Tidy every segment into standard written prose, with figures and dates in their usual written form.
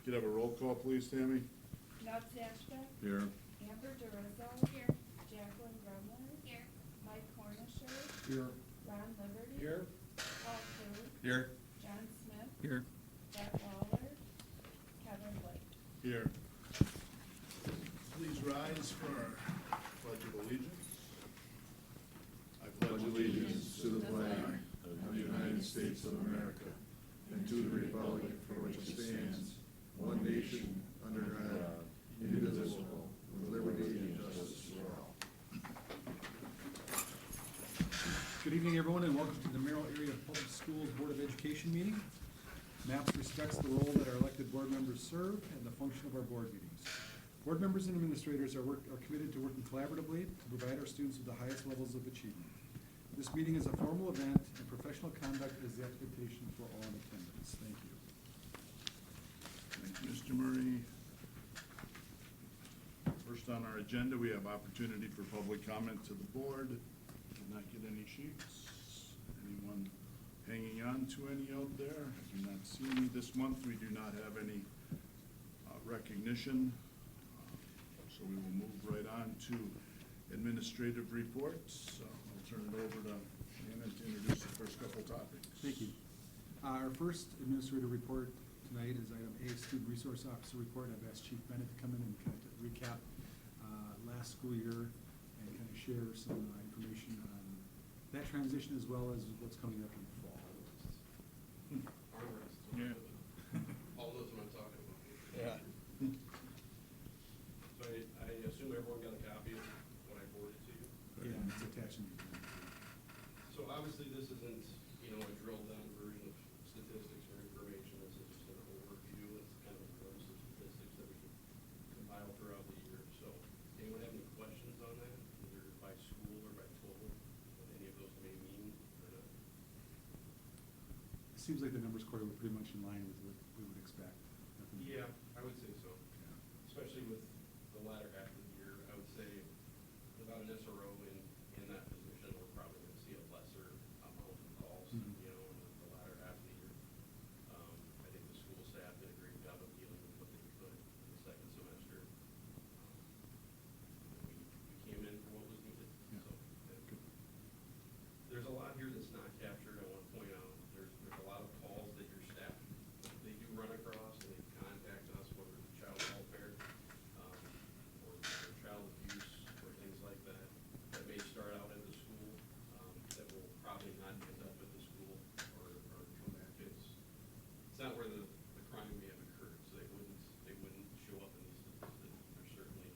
Could have a roll call, please, Tammy? Nuts Ashbeck. Here. Amber Durizzo. Here. Jacqueline Grumler. Here. Mike Cornisher. Here. Ron Liberty. Here. Paul Klug. Here. John Smith. Here. Beth Waller. Kevin Blake. Here. Please rise for our pledge of allegiance. I pledge allegiance to the flag of the United States of America and to the republic for which it stands, one nation, under God, indivisible, with liberty and justice for all. Good evening, everyone, and welcome to the Merrill Area Public Schools Board of Education meeting. MAPS respects the role that our elected board members serve and the function of our board meetings. Board members and administrators are committed to working collaboratively to provide our students with the highest levels of achievement. This meeting is a formal event, and professional conduct is the expectation for all in attendance. Thank you. Thank you, Mr. Murray. First on our agenda, we have opportunity for public comment to the board. Did not get any sheets. Anyone hanging on to any out there? I do not see any this month. We do not have any recognition. So we will move right on to administrative reports. I'll turn it over to Anna to introduce the first couple topics. Thank you. Our first administrative report tonight is item A, Student Resource Officer Report. I've asked Chief Bennett to come in and kind of recap last school year and kind of share some information on that transition as well as what's coming up in the fall. Yeah. All those I'm talking about. Yeah. So I assume everyone got a copy of what I forwarded to you? Yeah, it's attached in the So obviously this isn't, a drilled down version of statistics or information. This is just an overview. It's kind of a glimpse of statistics that we compile throughout the year. So anyone have any questions on that, either by school or by total, what any of those may mean or not? It seems like the numbers quoted were pretty much in line with what we would expect. Nothing- Yeah, I would say so. Yeah. Especially with the latter half of the year, I would say without an SRO in that position, we're probably gonna see a lesser amount of calls, Mhm. in the latter half of the year. I think the school staff did a great job of dealing with what they could in the second semester. We came in for what was needed, Yeah. so. Good. There's a lot here that's not captured. I want to point out, there's a lot of calls that your staff, they do run across, and they contact us, whether it's child welfare, or child abuse, or things like that, that may start out at the school, that will probably not end up at the school, or come back. It's not where the crime may have occurred, so they wouldn't show up in these statistics. There's certainly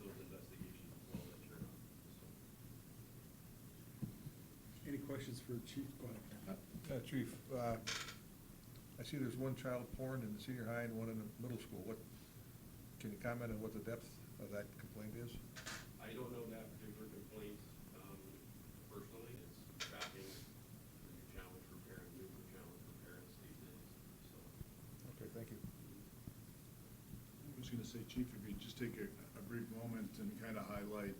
those investigations as well that turn up, so. Any questions for Chief? Go ahead. Chief, I see there's one child porn in the senior high and one in the middle school. Can you comment on what the depth of that complaint is? I don't know that particular complaint, personally. It's tracking the new challenge for parents these days, so. Okay, thank you. I was gonna say, Chief, if you just take a brief moment and kind of highlight,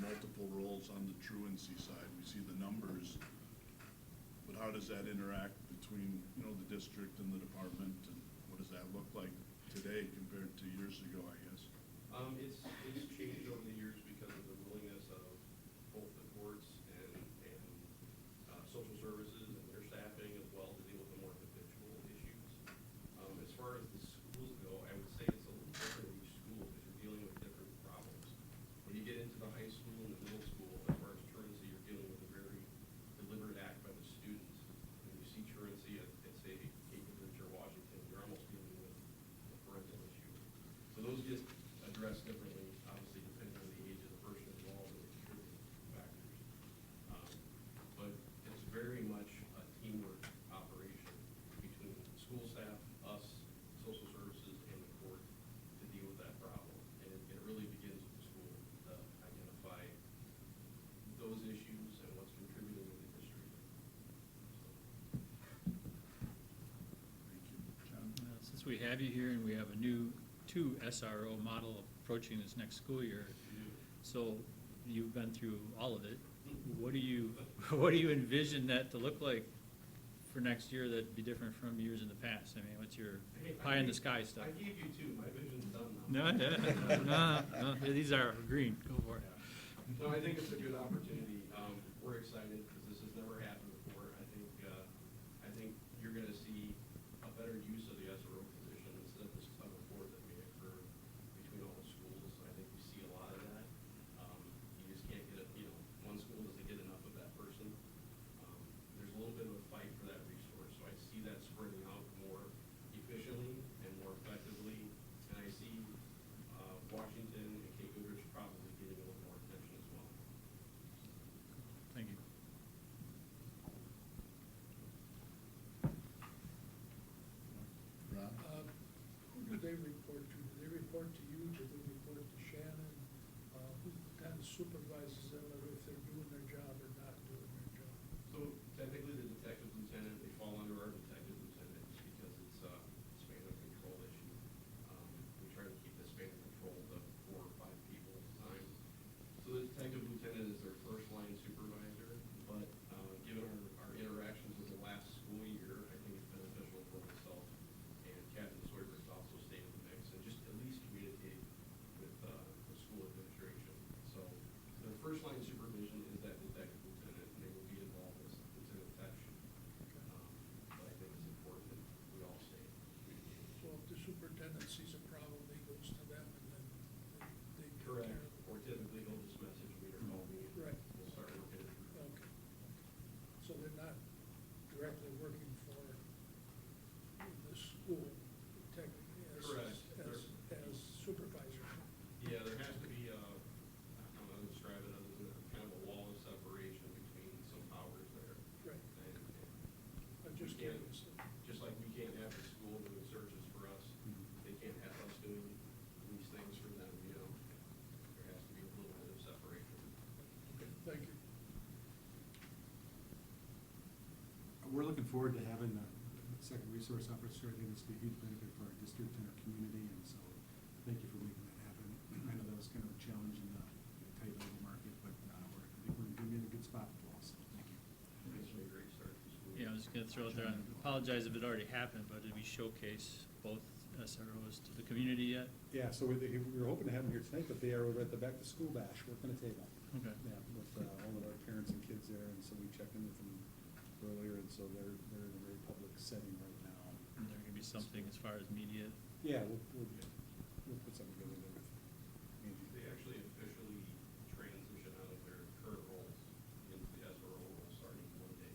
multiple roles on the truancy side. We see the numbers, but how does that interact between, the district and the department, and what does that look like today compared to years ago, I guess? It's changed over the years because of the willingness of both the courts and social services and their staffing as well to deal with the more habitual issues. As far as the schools go, I would say it's a little different in each school because you're dealing with different problems. When you get into the high school and the middle school, as far as truancy, you're dealing with a very deliberate act by the students. When you see truancy at say, Cambridge or Washington, you're almost dealing with a parental issue. So those get addressed differently, obviously, depending on the age of the person involved and the contributing factors. But it's very much a teamwork operation between school staff, us, social services, and the court to deal with that problem. And it really begins with the school to identify those issues and what's contributing to the history. Thank you. John? Since we have you here and we have a new 2 SRO model approaching this next school year, so you've been through all of it. What do you envision that to look like for next year that'd be different from years in the past? I mean, what's your Hey, pie in the sky stuff? I gave you two, my vision's done No, now. no, these are green, go for it. No, I think it's a good opportunity. We're excited because this has never happened before. I think you're gonna see a better use of the SRO position instead of this tug of war that may occur between all the schools. I think we see a lot of that. You just can't get it, one school doesn't get enough of that person. There's a little bit of a fight for that resource, so I see that spreading out more efficiently and more effectively. And I see Washington and Cape Goodrich probably getting a little more attention as well. Thank you. Ron? Who do they report to? Do they report to you? Do they report to Shannon? Who kind of supervises them, or if they're doing their job or not doing their job? So technically, the detective lieutenant, they fall under our detective lieutenant just because it's a span of control issue. We try to keep the span of control to 4 or 5 people at a time. So the detective lieutenant is their first line supervisor, but given our interactions with the last school year, I think it's beneficial for myself and Captain Sawyer to also stay in the mix and just at least communicate with the school administration. So their first line supervision is that detective lieutenant, and they will be involved as Lieutenant Fetch. But I think it's important that we all stay communicated. So if the superintendent sees a problem, he goes to them and then they take care Correct. of it? Or typically he'll just message me or call me. and Right. We'll start working it through. Okay. So they're not directly working for the school technically Correct. as supervisors? Yeah, there has to be I don't know how to describe it other than kind of a wall of separation between some powers there. Right. And I'm just we can't- curious. Just like we can't have the school doing searches for us, they can't have us doing these things for them, There has to be a little bit of separation. Okay, thank you. We're looking forward to having a second resource officer. I think this will be a huge benefit for our district and our community, and so thank you for making that happen. I know that was kind of a challenge in the tight labor market, but I think we're gonna be in a good spot for us, so thank you. It's been a great start to the school. Yeah, I was gonna throw it there, I apologize if it already happened, but did we showcase both SROs to the community yet? Yeah, so we were hoping to have them here tonight, but they are over at the back to school bash, working a table. Okay. Yeah, with all of our parents and kids there, and so we checked in with them earlier, and so they're in a very public setting right now. And there gonna be something as far as media? Yeah, we'll put something together there with Angie. They actually officially transition out of their current roles into the SRO role starting Monday.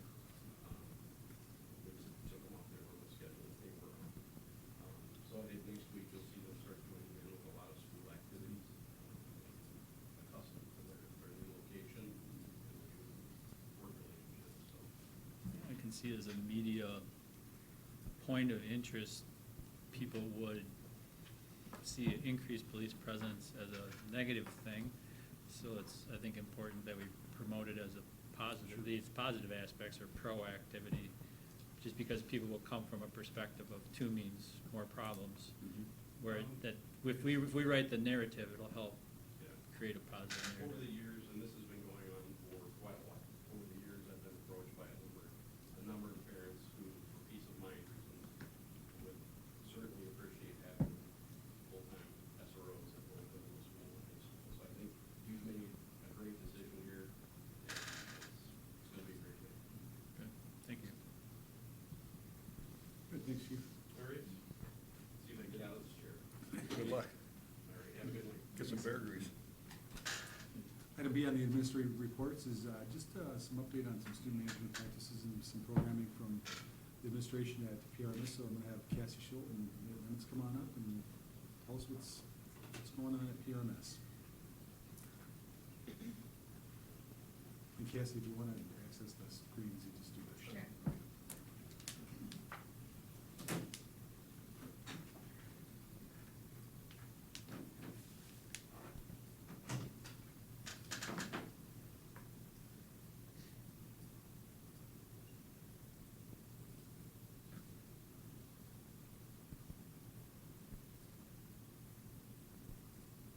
They just took them off their normal schedule that they were on. So I think next week you'll see them start joining in with a lot of school activities, accustomed to their new location and new work relationships, so. I can see as a media point of interest, people would see an increased police presence as a negative thing. So it's, I think, important that we promote it as a positive. These positive aspects are proactivity, just because people will come from a perspective of 2 means more problems. Where that, if we write the narrative, it'll help Yeah. create a positive Over the narrative. years, and this has been going on for quite a while, over the years, I've been approached by a number of parents who, for peace of mind reasons, would certainly appreciate having full-time SROs at both middle school and high school. So I think you've made a great decision here, and it's gonna be a great day. Good, thank you. Good, thanks, Chief. All right, see if I can get out of this chair. Good luck. All right, have a good night. Get some bear grease. Item B on the administrative reports is just some update on some student management practices and some programming from the administration at PRMS. So I'm gonna have Cassie Schultz and Lance come on up and tell us what's going on at PRMS. And Cassie, if you wanna access this, pretty easy, just do that. Sure.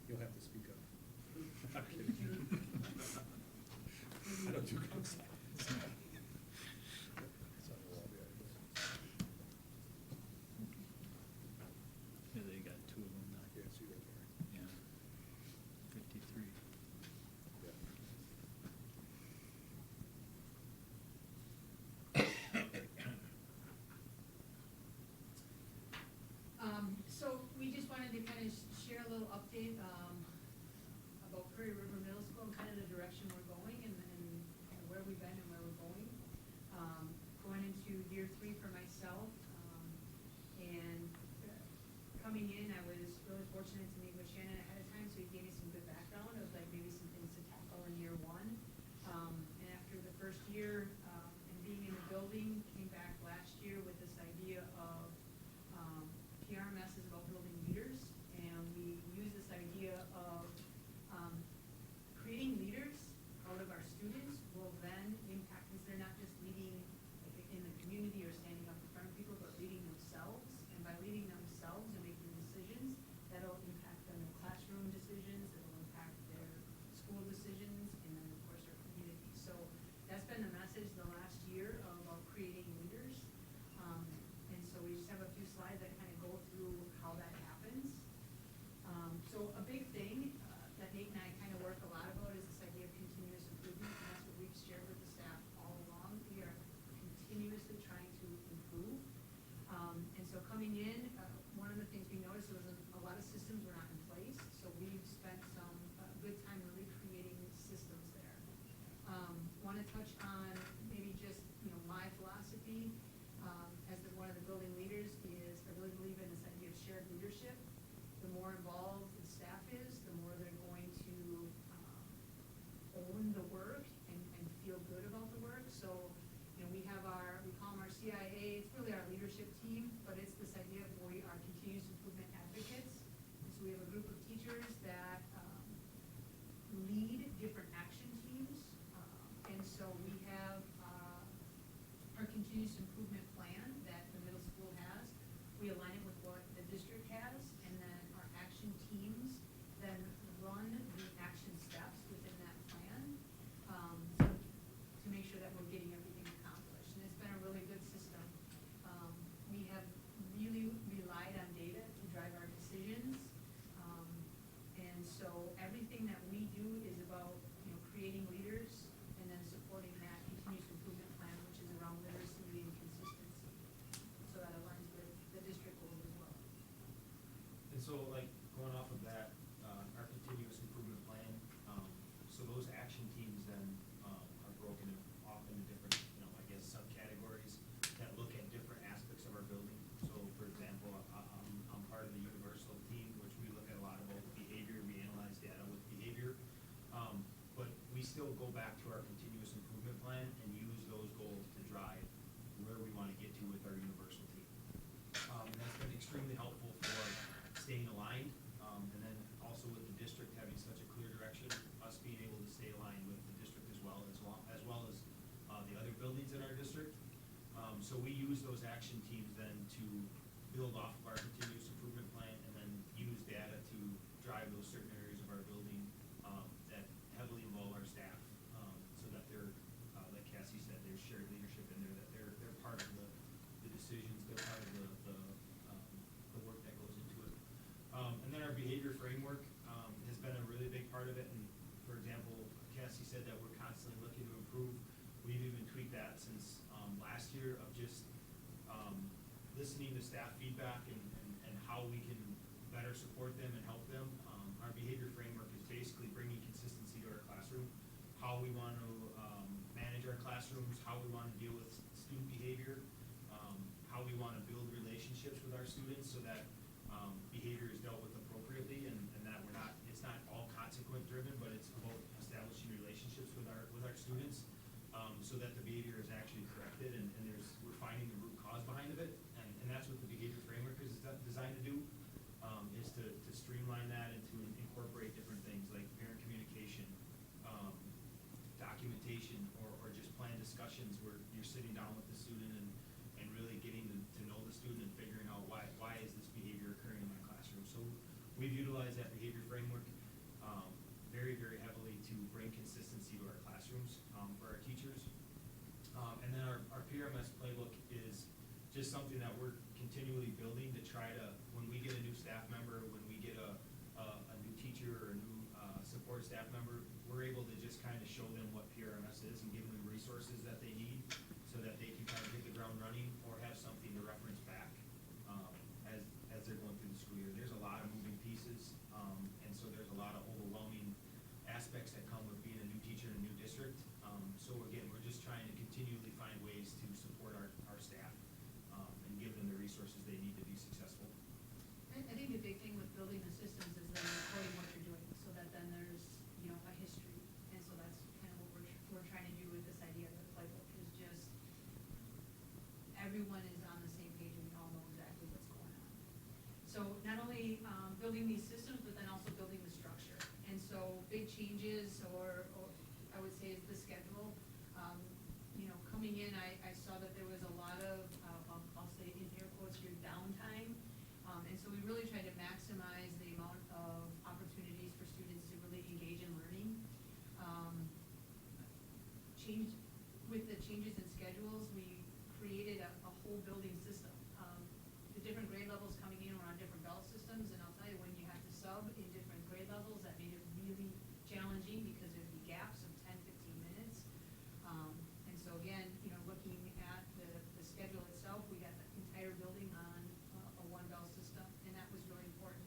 You'll have to speak up. I'm kidding. I don't do good slides. update, about Prairie River Middle School and kind of the direction we're going and kind of where we've been and where we're going. Going into year 3 for myself, and coming in, I was really fortunate to meet with Shannon ahead of time, so he gave me some good background of like maybe some things to tackle in year 1. And after the first year, and being in the building, came back last year with this idea of, PRMS is about building leaders, and we use this idea of, creating leaders out of our students will then impact, because they're not just leading like in the community or standing up in front of people, but leading themselves. And by leading themselves and making decisions, that'll impact them in classroom decisions, it'll impact their school decisions, and then of course our community. So that's been the message the last year about creating leaders. And so we just have a few slides that kind of go through how that happens. So a big thing that Nate and I kind of work a lot about is this idea of continuous improvement, and that's what we've shared with the staff all along. We are continuously trying to improve. And so coming in, one of the things we noticed was a lot of systems were not in place, so we've spent some good time really creating systems there. Want to touch on maybe just, my philosophy as one of the building leaders is I really believe in this idea of shared leadership. The more involved the staff is, the more they're going to own the work and feel good about the work. So, we call them our CIA, it's really our leadership team, but it's this idea of we are continuous improvement advocates. And so we have a group of teachers that lead different action teams. And so we have our continuous improvement plan that the middle school has. We align it with what the district has, and then our action teams then run the action steps within that plan to make sure that we're getting everything accomplished. And it's been a really good system. We have really relied on data to drive our decisions. And so everything that we do is about, creating leaders and then supporting that continuous improvement plan, which is around literacy and consistency. So that aligns with the district goals as well. And so, like, going off of that, our continuous improvement plan, so those action teams then are broken off into different, subcategories that look at different aspects of our building. So, for example, I'm part of the universal team, which we look at a lot about behavior. We analyze data with behavior. But we still go back to our continuous improvement plan and use those goals to drive where we want to get to with our universal team. And that's been extremely helpful for staying aligned, and then also with the district having such a clear direction, us being able to stay aligned with the district as well as the other buildings in our district. So we use those action teams then to build off of our continuous improvement plan and then use data to drive those certain areas of our building that heavily involve our staff, so that they're, like Cassie said, there's shared leadership in there, that they're part of the decisions, they're part of the work that goes into it. And then our behavior framework has been a really big part of it. And for example, Cassie said that we're constantly looking to improve. We've even tweaked that since last year of just listening to staff feedback and how we can better support them and help them. Our behavior framework is basically bringing consistency to our classroom, how we want to manage our classrooms, how we want to deal with student behavior, how we want to build relationships with our students so that behavior is dealt with appropriately, and that it's not all consequent driven, but it's about establishing relationships with our students, so that the behavior is actually corrected and we're finding the root cause behind of it. And that's what the behavior framework is designed to do, is to streamline that and to incorporate different things like parent communication, documentation, or just plan discussions where you're sitting down with the student and really getting to know the student and figuring out why is this behavior occurring in my classroom. So we've utilized that behavior framework very, very heavily to bring consistency to our classrooms for our teachers. And then our PRMS playbook is just something that we're continually building to try to, when we get a new staff member, when we get a new teacher or a new support staff member, we're able to just kind of show them what PRMS is and give them resources that they need so that they can kind of hit the ground running or have something to reference back as they're going through the school year. There's a lot of moving pieces, and building these systems, but then also building the structure. And so big changes, or I would say is the schedule. You know, coming in, I saw that there was a lot of, I'll say in air quotes here, downtime. And so we really tried to maximize the amount of opportunities for students to really engage in learning. With the changes in schedules, we created a whole building system. The different grade levels coming in were on different bell systems, and I'll tell you, when you have to sub in different grade levels, that made it really challenging because there'd be gaps of 10, 15 minutes. And so again, you know, looking at the schedule itself, we got the entire building on a one bell system, and that was really important.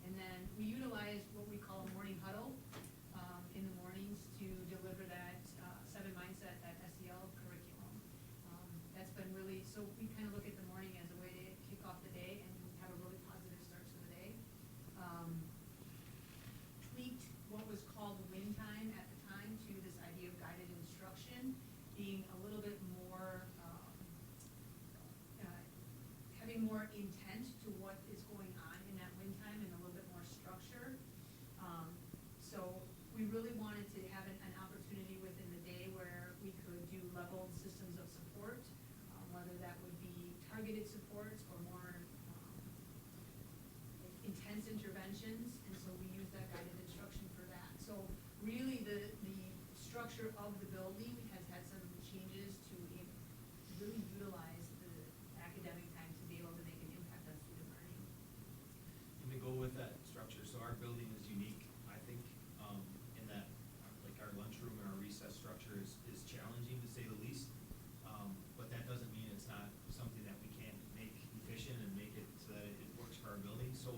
And then we utilized what we call a morning huddle in the mornings to deliver that 7 mindset, that SEL curriculum. That's been really, so we kind of look at the morning as a way to kick off the day and have a really positive start to the day. Tweaked what was called win time at the time to this idea of guided instruction, being a little bit more, having more intent to what is going on in that win time and a little bit more structure. So we really wanted to have an opportunity within the day where we could do leveled systems of support, whether that would be targeted supports or more intense interventions, and so we use that guided instruction for that. So really the structure of the building has had some changes to really utilize the academic time to be able to make an impact on student learning. And to go with that structure, so our building is unique, I think, in that, like, our lunchroom and our recess structure is challenging, to say the least. But that doesn't mean it's not something that we can't make efficient and make it so that it works for our building. So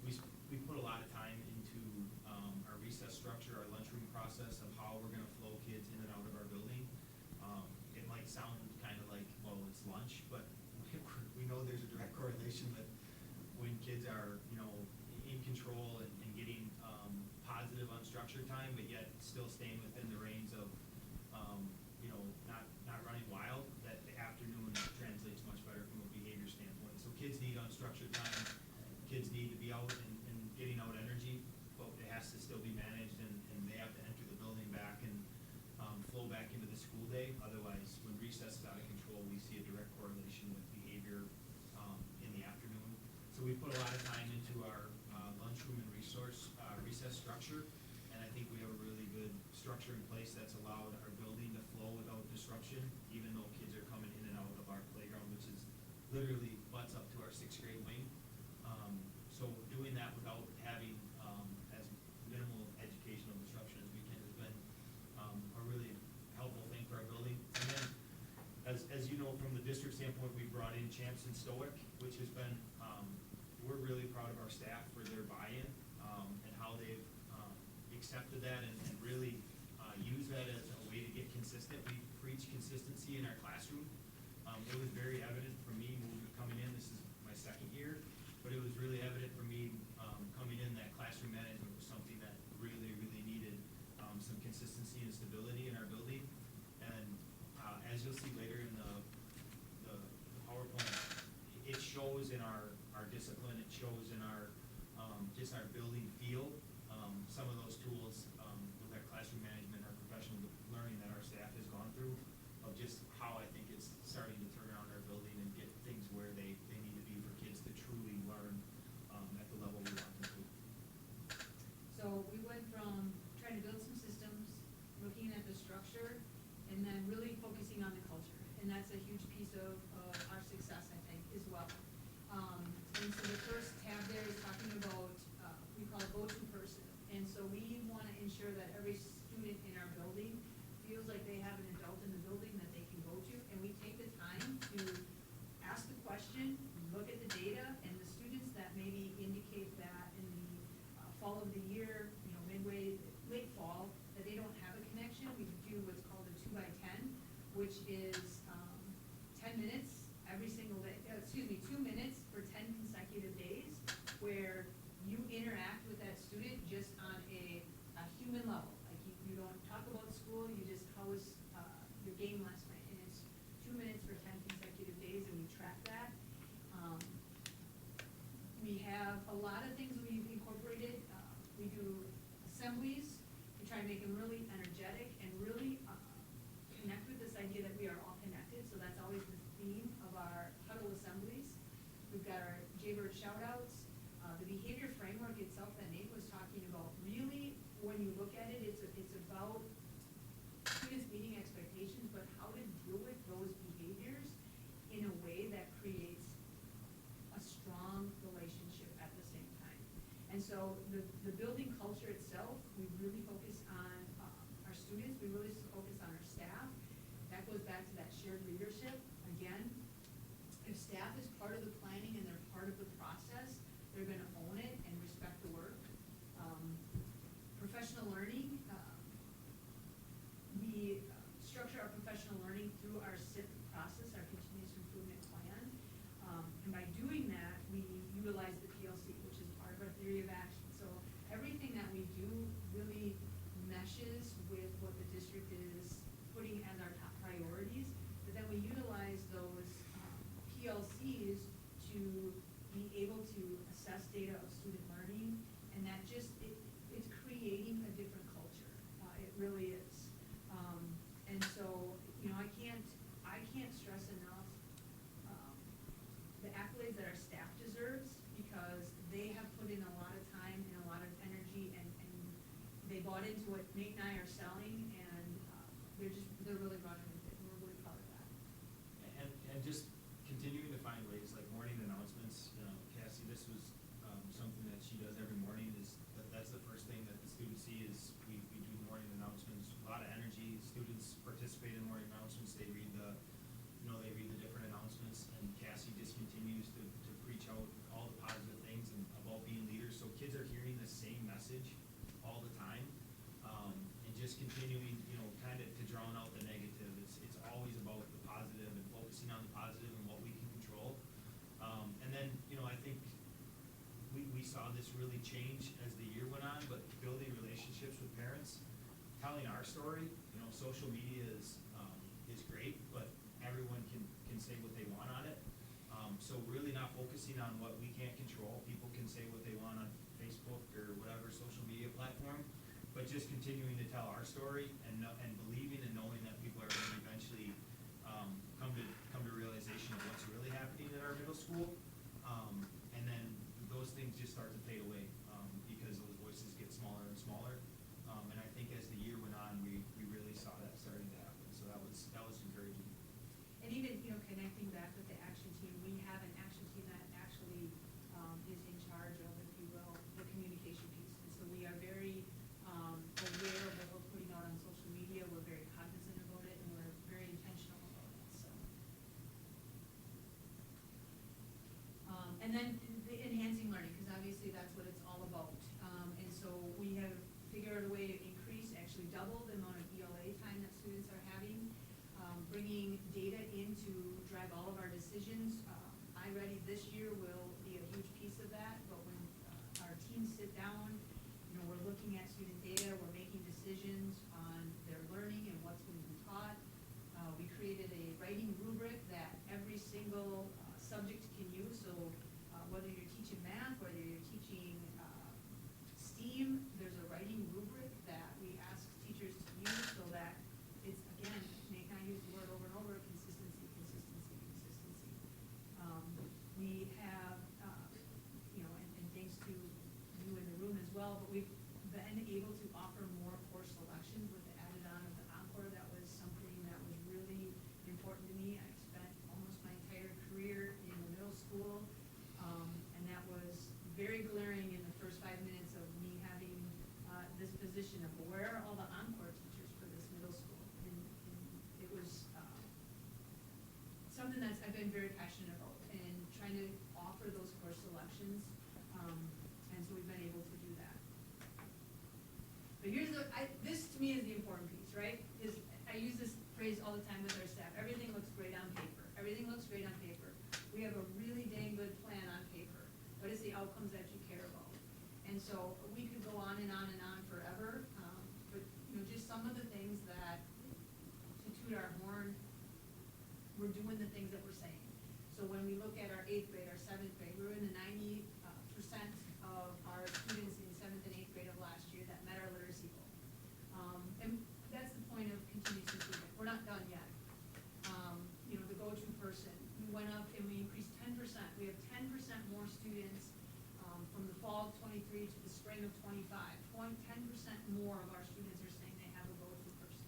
we put a lot of time into our recess structure, our lunchroom process of how we're gonna flow kids in and out of our building. It might sound kind of like, well, it's lunch, but we know there's a direct correlation that when kids are, you know, in control and getting positive unstructured time, but yet still staying within the reins of, you know, not running wild, that the afternoon translates much better from a behavior standpoint. So kids need unstructured time, kids need to be out and getting out energy, but it has to still be managed, and they have to enter the building back and flow back into the school day. Otherwise, when recess is out of control, we see a direct correlation with behavior in the afternoon. So we put a lot of time into our lunchroom and recess structure, and I think we have a really good structure in place that's allowed our building to flow without disruption, even though kids are coming in and out of our playground, which is literally butts up to our 6th grade wing. So doing that without having as minimal educational disruption as we can has been a really helpful thing for our building. And then, as you know, from the district standpoint, we brought in Champs and Stoic, which has been, we're really proud of our staff for their buy-in and how they've accepted that and really used that as a way to get consistent. We preach consistency in our classroom. It was very evident for me coming in, this is my 2nd year, but it was really evident for me coming in that classroom management was something that really, really needed some consistency and stability in our building. And as you'll see later in the PowerPoint, it shows in our discipline, it shows in our just our building feel, some of those tools with our classroom management, our professional learning that our staff has gone through, of just how I think it's starting to turn around our building and get things where they need to be for kids to truly learn at the level we want them to. So we went from trying to build some systems, looking at the structure, and then really focusing on the culture. And that's a huge piece of our success, I think, as well. And so the first tab there is talking about, we call it go-to person. And so we want to ensure that every student in our building feels like they have an adult in the building that they can go to. And we take the time to ask the question, look at the data, and the students that maybe indicate that in the fall of the year, you know, midway, late fall, that they don't have a connection, we do what's called a 2x10, which is 10 minutes every single day, 2 minutes for 10 consecutive days, where you interact with that student just on a human level. Like you don't talk about school, you just, how was your game last night? And it's 2 minutes for 10 consecutive days, and we track that. We have a lot of things we've assemblies. We try and make them really energetic and really connect with this idea that we are all connected. So that's always the theme of our huddle assemblies. We've got our Jaybird shout-outs. The behavior framework itself that Nate was talking about, really, when you look at it, it's about students meeting expectations, but how to deal with those behaviors in a way that creates a strong relationship at the same time. And so the building culture itself, we really focus on our students, we really focus on our staff. That goes back to that shared leadership. Again, if staff is part of the planning and they're part of the process, they're gonna own it and respect the work. Professional learning, we structure our professional learning through our SIP process, our continuous improvement plan. And by doing that, we utilize the PLC, which is part of our theory of action. So everything that we do really meshes with what the district is putting as our top priorities, but then we utilize those PLCs to be able to assess data of student learning, and that just, it's creating a different culture. It really is. And so, you know, I can't stress enough the accolades that our staff deserves, because they have put in a lot of time and a lot of energy, and they bought into what Nate and I are selling, and they're really running with it, and we're really proud of that. And just continuing to find ways, like morning announcements, you know, Cassie, this was something that she does every morning, that's the first thing that the students see is we do the morning announcements, a lot of energy, students participate in morning announcements, they read the different announcements, and Cassie just continues to preach out all the positive things and about being leaders, so kids are hearing the same message all the time, and just continuing, you know, kind of to drown out the negative. It's always about the positive and focusing on the positive and what we can control. And then, you know, I think we saw this really change as the year went on, but building relationships with parents, telling our story, you know, social media is great, but everyone can say what they want on it. So really not focusing on what we can't control. People can say what they want on Facebook or whatever social media platform, but just continuing to tell our story and believing and knowing that people are going to eventually come to realization of what's really happening at our middle school. And then those things just start to fade away because those voices get smaller and smaller. And I think as the year went on, we really saw that starting to happen. So that was encouraging. And even, you know, connecting back with the action team, we have an action team that actually is in charge of, if you will, the communication piece. And so we are very aware of what we're putting out on social media. We're very cognizant about it, and we're very intentional about it. So, and then the enhancing learning, because obviously that's what it's all about. And so we have figured out a way to increase, actually double the amount of ELA time that students are having. Bringing data in to drive all of our decisions. iReady this year will be a huge piece of that, but when our teams sit down, you know, we're looking at student data, we're making decisions on their learning and what's going to be taught. We created a writing rubric that every single subject can use, so whether you're teaching math, whether you're teaching STEAM, there's a writing rubric that we ask teachers to use so that it's, again, Nate and I use the word over and over, consistency, consistency, consistency. We have, you know, and thanks to you in the room as well, but we've been able to offer more course selections with the added on of the Encore. That was something that was really important to me. I spent almost my entire career in the middle school, and that was very glaring in the first 5 minutes of me having this position of where are all the Encore teachers for this middle school, and it was something that I've been very passionate about, and trying to offer those course selections, and so we've been able to do that. But here's this to me is the important piece, right? Is I use this phrase all the time with our staff. Everything looks great on paper. Everything looks great on paper. We have a really dang good plan on paper, but it's the outcomes that you care about. And so we could go on and on and on forever, but you know, just some of the things that, to toot our horn, we're doing the things that we're saying. So when we look at our 8th grade, our 7th grade, we were in the 90% of our students in 7th and 8th grade of last year that met our literacy 23 to the spring of 25, 10% more of our students are saying they have a go-to person.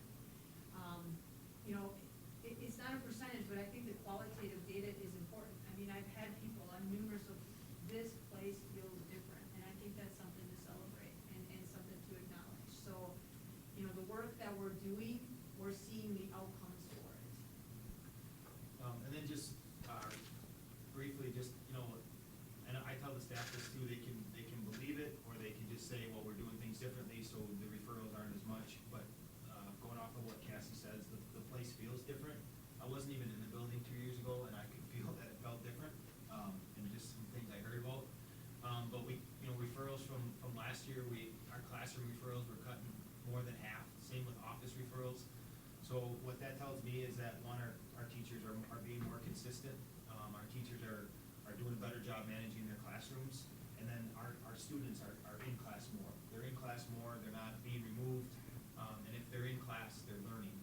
You know, it's not a percentage, but I think the qualitative data is important. I mean, I've had people on numerous of, this place feels different, and I think that's something to celebrate and something to acknowledge. So, you know, the work that we're doing, we're seeing the outcomes for it. And then just, briefly, just, you know, and I tell the staff this too, they can believe it, or they can just say, well, we're doing things differently, so the referrals aren't as much, but, going off of what Cassie says, the place feels different. I wasn't even in the building 2 years ago, and I could feel that it felt different, and just some things I heard about. But we, you know, referrals from last year, our classroom referrals were cutting more than half, same with office referrals. So what that tells me is that, one, our teachers are being more consistent. Our teachers are doing a better job managing their classrooms. And then our students are in class more. They're in class more, they're not being removed. And if they're in class, they're learning,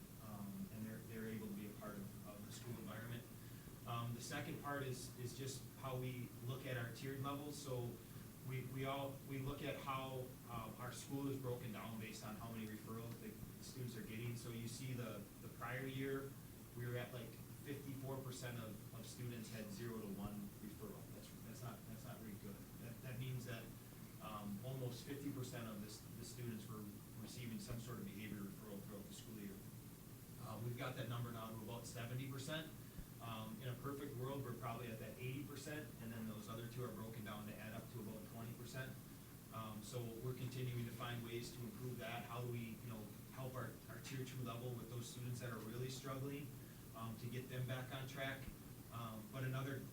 and they're able to be a part of the school environment. The second part is just how we look at our tiered levels. So we look at how our school is broken down based on how many referrals the students are getting. So you see the prior year, we were at like 54% of students had 0 to 1 referral. That's not very good. That means that almost 50% of the students were receiving some sort of behavior referral throughout the school year. We've got that number now to about 70%. In a perfect world, we're probably at that 80%, and then those other two are broken down to add up to about 20%. So we're continuing to find ways to improve that. How do we, you know, help our tier 2 level with those students that are really struggling, to get them back on track. But another,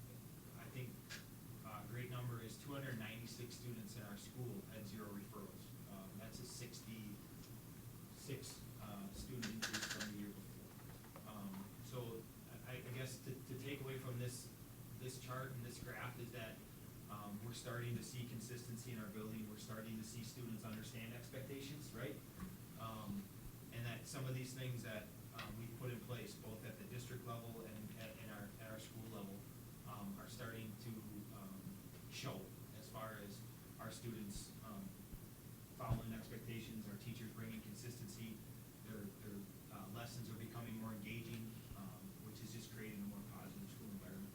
I think, great number is 296 students in our school had 0 referrals. That's a 66 student increase from the year before. So I guess to take away from this chart and this graph is that we're starting to see consistency in our building. We're starting to see students understand expectations, right? And that some of these things that we've put in place, both at the district level and at our school level, are starting to show as far as our students following expectations, our teachers bringing consistency, their lessons are becoming more engaging, which is just creating a more positive school environment.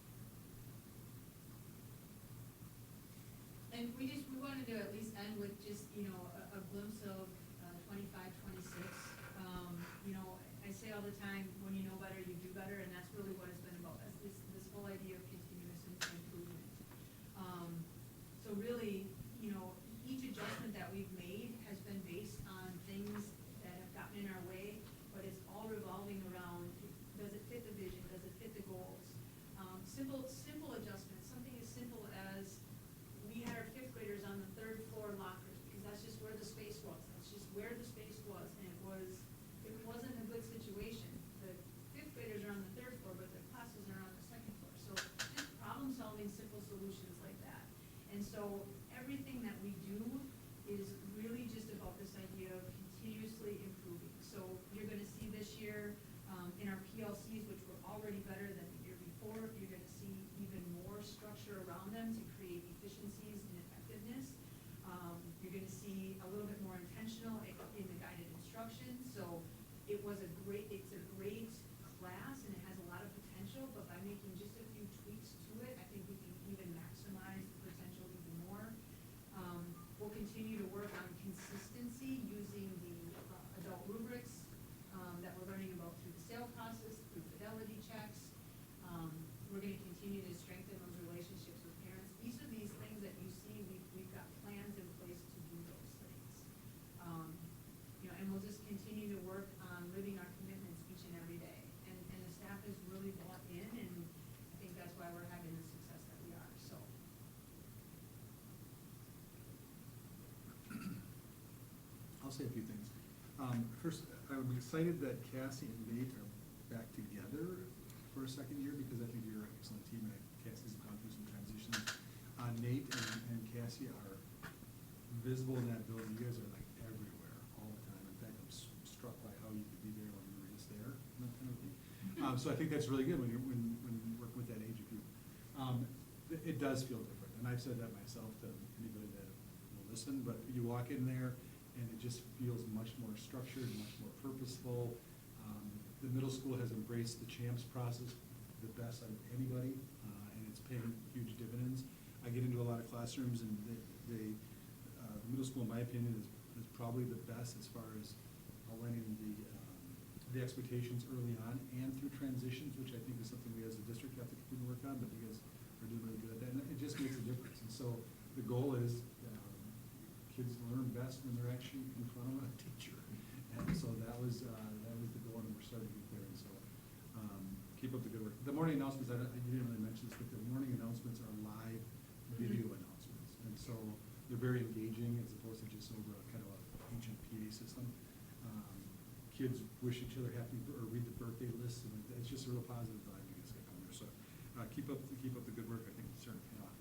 And we wanted to at least end with just, you know, a glimpse of 25, 26. You know, I say all the time, when you know better, you do better, and that's really what it's been about, this whole idea of continuous improvement. So really, you know, each adjustment that we've made has been based on things that have gotten in our way, but it's all revolving around, does it fit the vision, does it fit the goals? Simple adjustments, something as simple as, we had our 5th graders on the 3rd floor lockers, because that's just where the space was, and it wasn't a good situation. The 5th graders are on the 3rd floor, but their classes are on the 2nd floor. So just problem solving, simple solutions like that. And so everything that we do is really just about this idea of continuously improving. So you're gonna see this year, in our PLCs, which were already better than the year before, you're gonna see even more structure around them to create efficiencies and effectiveness. You're gonna see a little bit more intentional in the guided instruction. So it's a great class, and it has a lot of potential, but by making just a few tweaks to it, I think we can even maximize the potential even more. We'll continue to work on consistency using the adult rubrics that we're learning about through the sale process, through fidelity checks. We're gonna continue to strengthen those relationships with parents. These are these things that you see, we've got plans in place to do those things. You know, and we'll just continue to work on living our commitments each and every day. And the staff is really bought in, and I think that's why we're having the success that we are, so. I'll say a few things. First, I'm excited that Cassie and Nate are back together for a second year, because I think you're an excellent team, and Cassie's gone through some transitions. Nate and Cassie are visible in that building. You guys are like everywhere all the time. In fact, I'm struck by how you could be there when you were just there, that kind of thing. So I think that's really good when you're working with that age of people. It does feel different, and I've said that myself to anybody that will listen, but you walk in there and it just feels much more structured, much more purposeful. The middle school has embraced the CHAMPS process the best out of anybody, and it's paying huge dividends. I get into a lot of classrooms, and the middle school, in my opinion, is probably the best as far as aligning the expectations early on and through transitions, which I think is something we as a district have to continue to work on, but you guys are doing really good at that, and it just makes a difference. And so the goal is kids learn best when they're actually in front of a teacher. And so that was the goal, and we're starting to get there. And so keep up the good work. The morning announcements, you didn't really mention this, but the morning announcements are live video announcements. And so they're very engaging as opposed to just over a kind of a ancient PA system. Kids wish each other happy, or read the birthday lists, and it's just a real positive vibe you guys get from there. So keep up the good work. I think it's starting to pay off.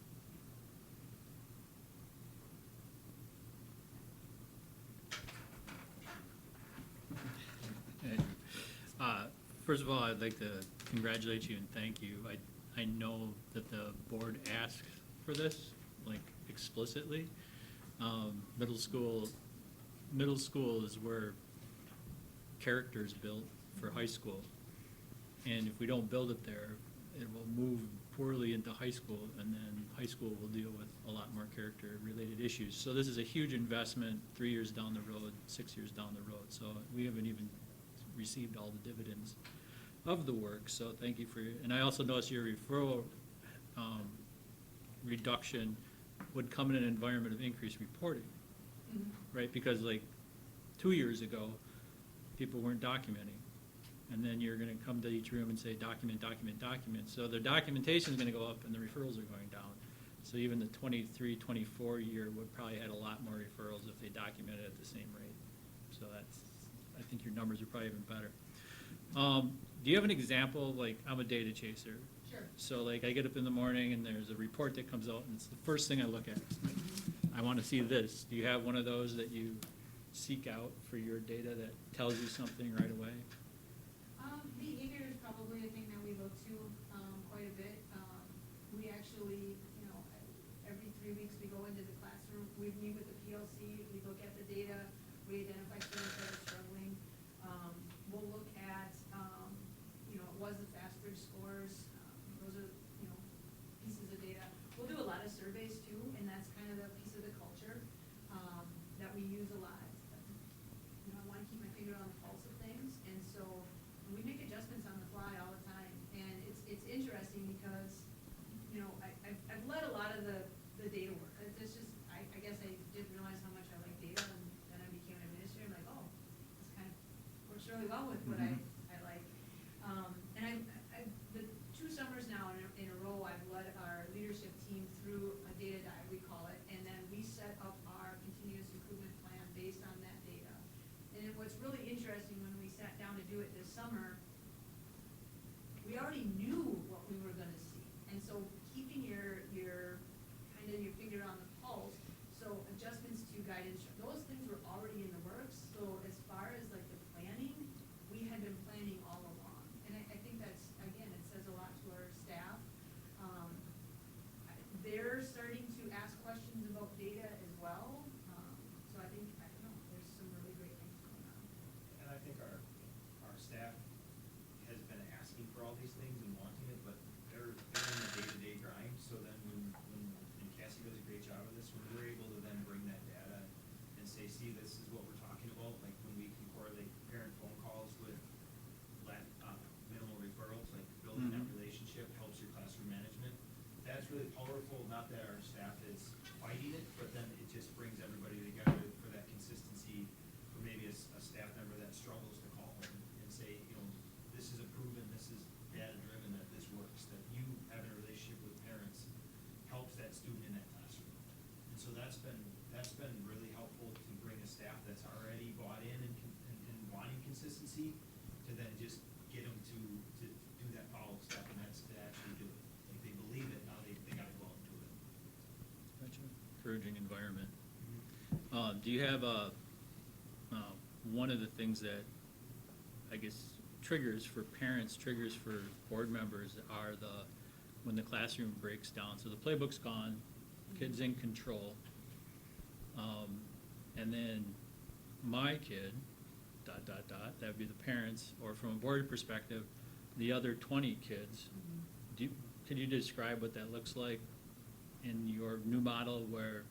First of all, I'd like to congratulate you and thank you. I know that the board asked for this, like explicitly. Middle school is where character is built for high school. And if we don't build it there, it will move poorly into high school, and then high school will deal with a lot more character-related issues. So this is a huge investment 3 years down the road, 6 years down the road. So we haven't even received all the dividends of the work, so thank you for your, and I also noticed your referral reduction would come in an environment of increased reporting, right? Because like 2 years ago, people weren't documenting. And then you're gonna come to each room and say, document, document, document. So the documentation is gonna go up and the referrals are going down. So even the 23, 24 year would probably had a lot more referrals if they documented at the same rate. So that's, I think your numbers are probably even better. Do you have an example, like I'm a data chaser? Sure. So like I get up in the morning and there's a report that comes out and it's the first thing I look at. I want to see this. Do you have one of those that you seek out for your data that tells you something right away? Behavior is probably a thing that we look to quite a bit. We actually, every 3 weeks we go into the classroom, we meet with the PLC, we look at the data, we identify students that are struggling. We'll look at, it was the fast bridge scores. Those are, pieces of data. We'll do a lot of surveys too, and that's kind of the piece of the culture that we use a lot. I want to keep my finger on the pulse of things, and so we make adjustments on the fly all the time. And it's interesting because, I've led a lot of the data work. It's just, I guess I didn't realize how much I like data, and then I became an administrator. I'm like, oh, this kind of works really well with what I like. And the 2 summers now in a row, I've led our leadership team through a data dive, we call it, and then we set up our continuous improvement plan based on that data. And what's really interesting, when we sat down to do it this summer, we already knew what we were gonna see. And so keeping your finger on the pulse, so adjustments to guidance, those things were already in the works. So as far as like the planning, we had been planning all along. And I think that's, again, it says a lot to our staff. They're starting to ask questions about data as well. So I think, I don't know, there's some really great things going on. And I think our staff has been asking for all these things and wanting it, but they're in the day-to-day grind. So then and Cassie does a great job of this, when we're able to then bring that data and say, see, this is what we're talking about, like when we can correlate parent phone calls with minimal referrals, like building that relationship helps your classroom management. That's really powerful, not that our staff is fighting it, but then it just brings everybody together for that consistency, for maybe a staff member that struggles to call and say, this is a proven, this is data-driven, that this works, that you having a relationship with parents helps that student in that classroom. And so that's been really helpful to bring a staff that's already bought in and wanting consistency, to then just get them to do that follow-up step, and that's to actually do it. Like they believe it, now they gotta go out and do it. Gotcha. Encouraging environment. Do you have one of the things that, I guess, triggers for parents, triggers for board members are when the classroom breaks down. So the playbook's gone, kids in control. And then my kid, that would be the parents, or from a board perspective, the other 20 kids. Could you describe what that looks like in your new model, where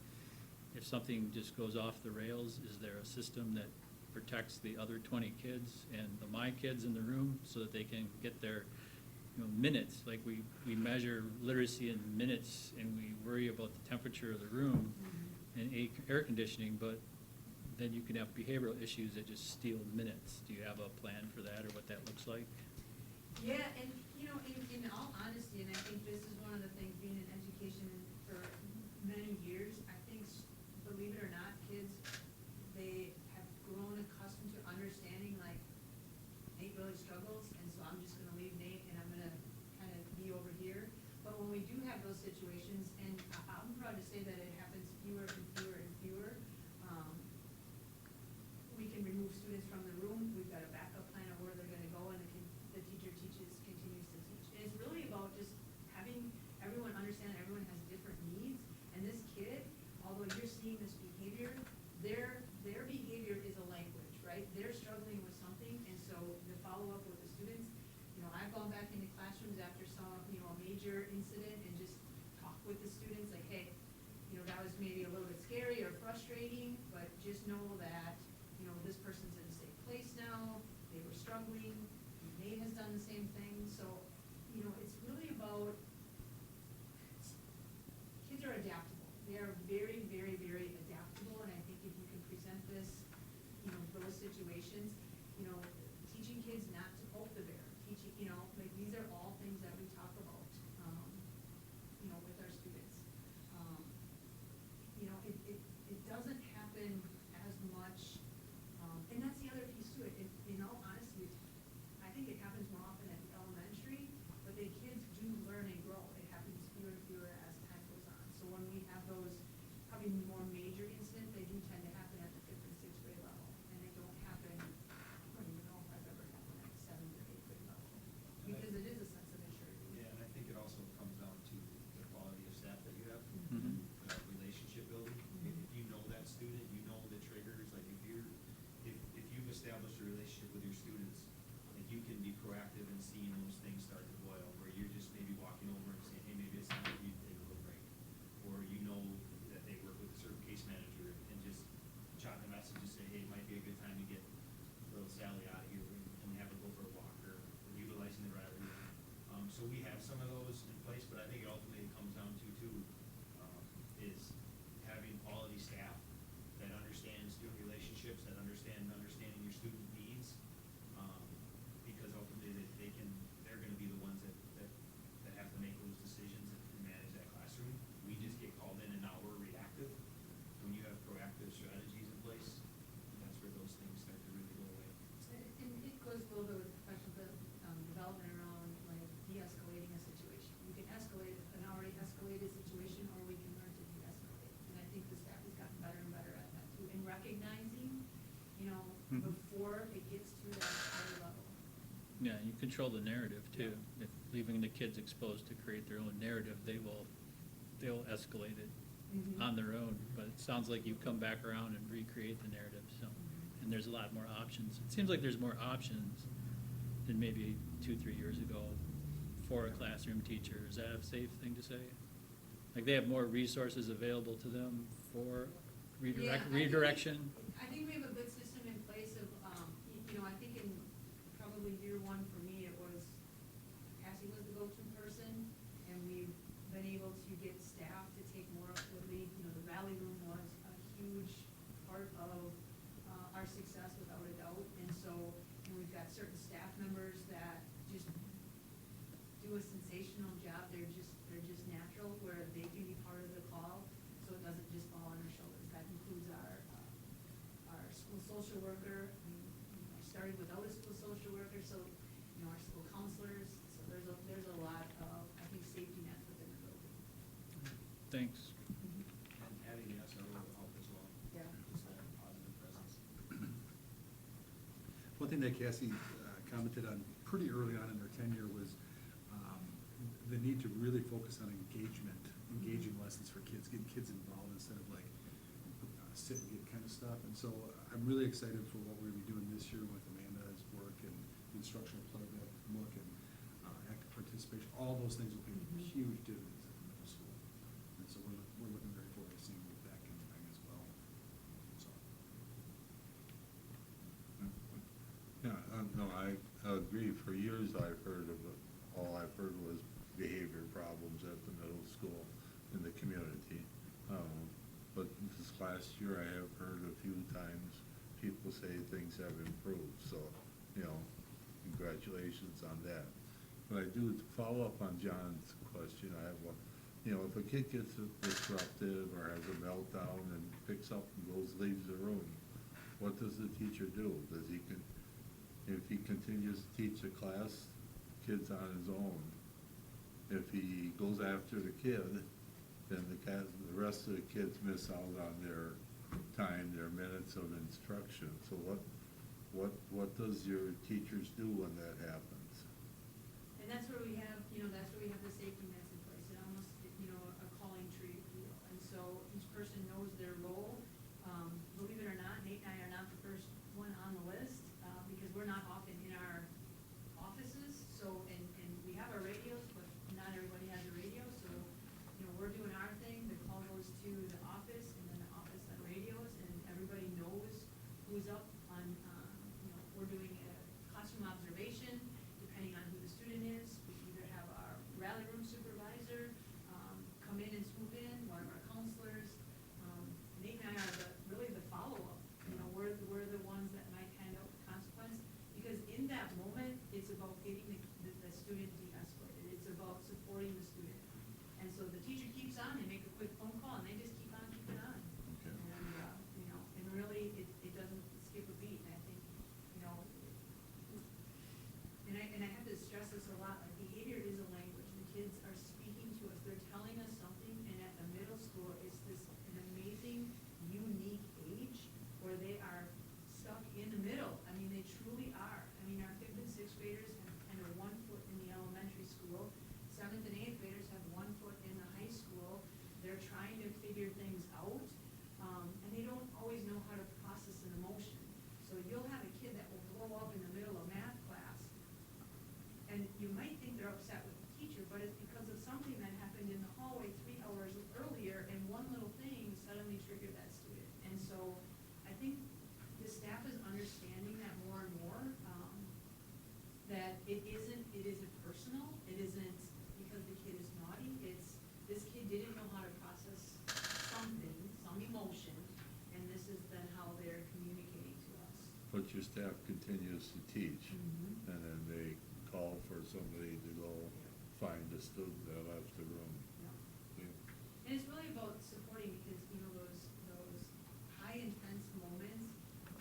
if something just goes off the rails, is there a system that protects the other 20 kids and my kids in the room so that they can get their, minutes? Like we measure literacy in minutes, and we worry about the temperature of the room and air conditioning, but then you can have behavioral issues that just steal minutes. Do you have a plan for that, or what that looks like? Yeah, and, in all honesty, and I think this is one of the things, being in education for many years, I think, believe it or not, kids, they have grown accustomed to understanding, like, Nate really struggles, and so I'm just gonna leave Nate, and I'm gonna kind of be over here. But when we do have those situations, and I'm proud to say that it happens fewer and fewer and fewer, we can remove students from the room. We've got a backup plan of where they're gonna go, and the teacher continues to teach. And it's really about just having everyone understand that everyone has different needs. And this kid, although you're seeing this behavior, their behavior is a language, right? They're struggling with something, and so the follow-up with the students, I've gone back into classrooms after some, a major incident, and just talked with the students, like, hey, that was maybe a little bit scary or frustrating, but just know that, this person's in a safe place now, they were struggling, Nate has done the same thing, so, it's really about, kids are adaptable. They are very, very, very adaptable, and I think if you can present this, those situations, teaching kids not to poke the bear, teaching, like, these are all things that we talk about, with our students. It doesn't happen as much, and that's the other piece to it. In all honesty, I think it happens more often at the elementary, but the kids do learn and grow. It happens fewer and fewer as time goes on. So when we have those probably more major incidents, they do tend to happen at the 5th and 6th grade level, and they don't happen, I don't even know if I've ever had one at the 7th or 8th grade level, because it is a sense of maturity. Yeah, and I think it also comes down to the quality of staff that you have, Mhm. relationship building. If you know that student, you know the triggers, like if you've established a relationship with your students, like you can be proactive in seeing those things start to boil, where you're just maybe walking over and saying, hey, maybe it's time for you to take a little break. Or you know that they work with a certain case manager, and just chop a message and say, hey, it might be a good time to get little Sally out of here and have her go for a walk, or utilizing the right room. So we have some of those in place, but I think it ultimately comes down to is having quality staff that understand student relationships, that understanding your student needs, because ultimately they're gonna be the ones that have to make those decisions and manage that classroom. We just get called in, and now we're reactive. When you have proactive strategies in place, that's where those things start to really go away. And it goes a little bit with professional development around, like, de-escalating a situation. You can escalate an already escalated situation, or we can learn to de-escalate. And I think the staff has gotten better and better at that too, in recognizing, before it gets to that higher level. Yeah, you control the narrative too. If leaving the kids exposed to create their own narrative, they'll escalate it on their own. But it sounds like you come back around and recreate the narrative, so, and there's a lot more options. It seems like there's more options than maybe 2-3 years ago for a classroom teacher. Is that a safe thing to say? Like, they have more resources available to them for redirection? I think we have a good system in place of, I think in probably year one for me, it was, Cassie was the go-to person, and we've been able to get staff to take more of the lead. The rally room was a huge part of our success, without a doubt. And so, we've got certain staff members that just do a sensational job. They're just natural, where they can be part of the call, so it doesn't just fall on our shoulders. That includes our school social worker. I started without a school social worker, so, our school counselors. So there's a lot of, I think, safety nets within the building. Thanks. And having the SRO will help as well. Yeah. Just that positive presence. One thing that Cassie commented on pretty early on in her tenure was the need to really focus on engaging lessons for kids, getting kids involved instead of like stuff. And so I'm really excited for what we're gonna be doing this year with Amanda's work and the instructional club look and active participation. All those things will pay huge dividends at the middle school. And so we're looking very forward to seeing what that can bring as well. So. Yeah, no, I agree. For years, I've heard of it. All I've heard was behavior problems at the middle school in the community. But this last year, I have heard a few times people say things have improved. So, congratulations on that. But I do follow up on John's question. I have one. If a kid gets disruptive or has a meltdown and picks up and leaves the room, what does the teacher do? If he continues to teach the class, kid's on his own. If he goes after the kid, then the rest of the kids miss out on their time, their minutes of instruction. So what does your teachers do when that happens? And that's where we have, the safety nets in place, and almost, a calling tree, if you will. And so each person knows their role. Believe it or not, Nate and I are not the first one on the list, because we're not often in our offices. So, and we have our radios, but not everybody has a radio. So, we're doing our thing. The call goes to the office, and then the office on radios, and everybody knows who's up on, we're doing a classroom observation, depending on who the student is. We either have our rally room supervisor come in and swoop in, one of our counselors. Nate and I are really the follow-up. We're the ones that might hand out the consequence, because in that moment, it's about getting the student de-escalated. It's about supporting the student. And so the teacher keeps on, they make a quick phone call, and they just keep on keeping on. Okay. And really, it doesn't skip a beat. And I think, and I have to stress this a lot, like behavior is a language. The kids are speaking to us, they're telling us something, and at the middle school, it's an amazing, unique age where they are stuck in the middle. I mean, they truly are. I mean, our 5th and 6th graders have kind of one foot in the elementary school. 7th and 8th graders have one foot in the high school. They're trying to figure things out, and they don't always know how to process an emotion. So you'll have a kid that will blow up in the middle of math class, and you might think they're upset with the teacher, but it's because of something that happened in the hallway 3 hours earlier, and one little thing suddenly triggered that student. And so I think the staff is understanding that more and more, that it isn't personal. It isn't because the kid is naughty. It's this kid didn't know how to process something, some emotion, and this is then how they're communicating to us. But your staff continues to teach, Mhm. and then they call for somebody to go find a student that left the room. Yeah. Yeah. And it's really about supporting, because, those high intense moments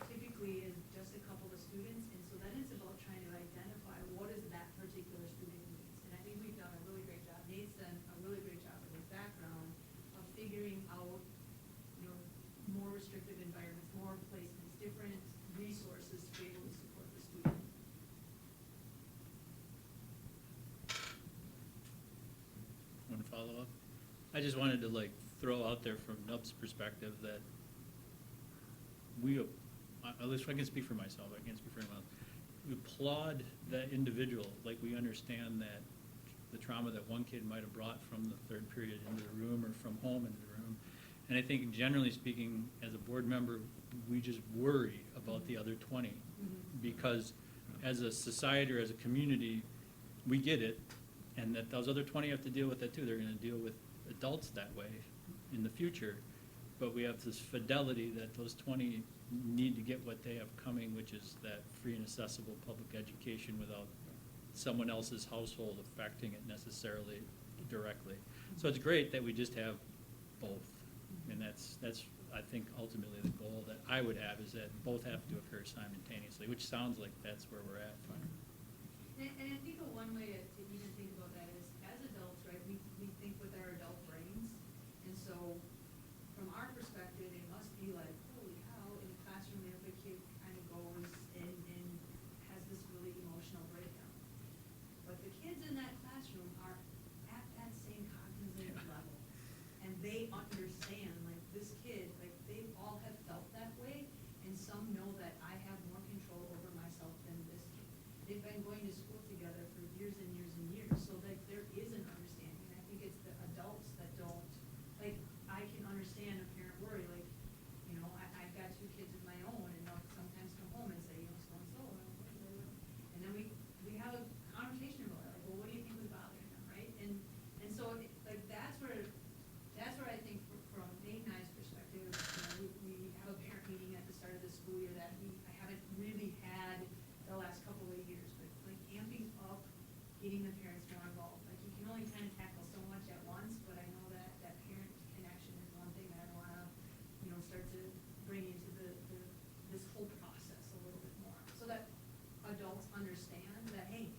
typically is just a couple of students, and so then it's about trying to identify what is that particular student needs. And I think we've done a really great job. Nate's done a really great job with his background of figuring out, more restrictive environments, more placements, different resources to be able to support the student. Want to follow up? I just wanted to throw out there from NUB's perspective that at least I can speak for myself, I can't speak for anyone else. We applaud that individual, we understand that the trauma that one kid might have brought from the third period into the room or from home into the room. And I think generally speaking, as a board member, we just worry about the other 20. Because as a society or as a community, we get it, and that those other 20 have to deal with that too. They're gonna deal with adults that way in the future. But we have this fidelity that those 20 need to get what they have coming, which is that free and accessible public education without someone else's household affecting it necessarily directly. So it's great that we just have both. And that's I think ultimately the goal that I would have, is that both have to occur simultaneously, which sounds like that's where we're at. And I think one way to even think about that is, as adults, right, we think with our adult brains. And so from our perspective, it must be like, holy cow, in the classroom, if a kid kind of goes and has this really emotional breakdown. But the kids in that classroom are at that same cognitive level. And they understand, this kid, they all have felt that way. they've been going to school together for years and years and years, so like there is an understanding. I think it's the adults that don't, like, I can understand a parent worry, like, you know, I've got two kids of my own, and they'll sometimes come home and say, you know, so-and-so, and then we have a conversation about it, like, well, what do you think was bothering them, right? And so, like, that's where I think from Nate and I's perspective, you know, we have a parent meeting at the start of the school year that I haven't really had the last couple of years, but like amping up, getting the parents more involved. Like, you can only kind of tackle so much at once, but I know that parent connection is one thing that I wanna, you know, start to bring into this whole process a little bit more, so that adults understand that, hey,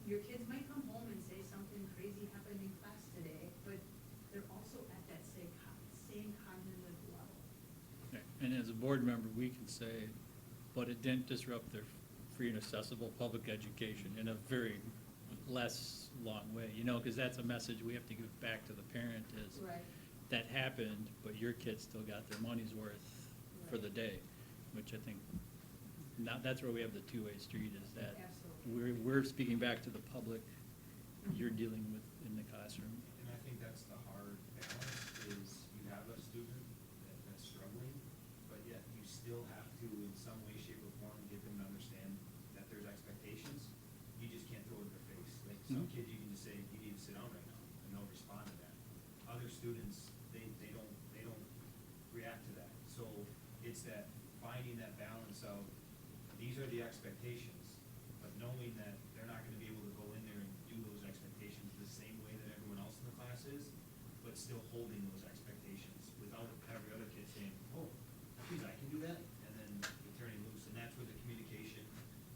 your kids might come home and say something crazy happened in class today, but they're also at that same cognitive level. And as a board member, we can say, but it didn't disrupt their free and accessible public education in a very less long way, you know, because that's a message we have to give back to the parent is, Right. that happened, but your kids still got their money's worth for the day, which I think, now, that's where we have the two-way street, is that Absolutely. we're speaking back to the public, you're dealing with in the classroom. And I think that's the hard balance, is you have a student that's struggling, but yet you still have to, in some way, shape, or form, get them to understand that there's expectations. You just can't throw it in their face. Like, some Mhm. kids, you can just say, you need to sit down right now, and they'll respond to that. Other students, they don't react to that. So it's that finding that balance of, these are the expectations, but knowing that they're not gonna be able to go in there and do those expectations the same way that everyone else in the class is, but still holding those expectations without every other kid saying, oh, geez, I can do that, and then you're turning loose. And that's where the communication,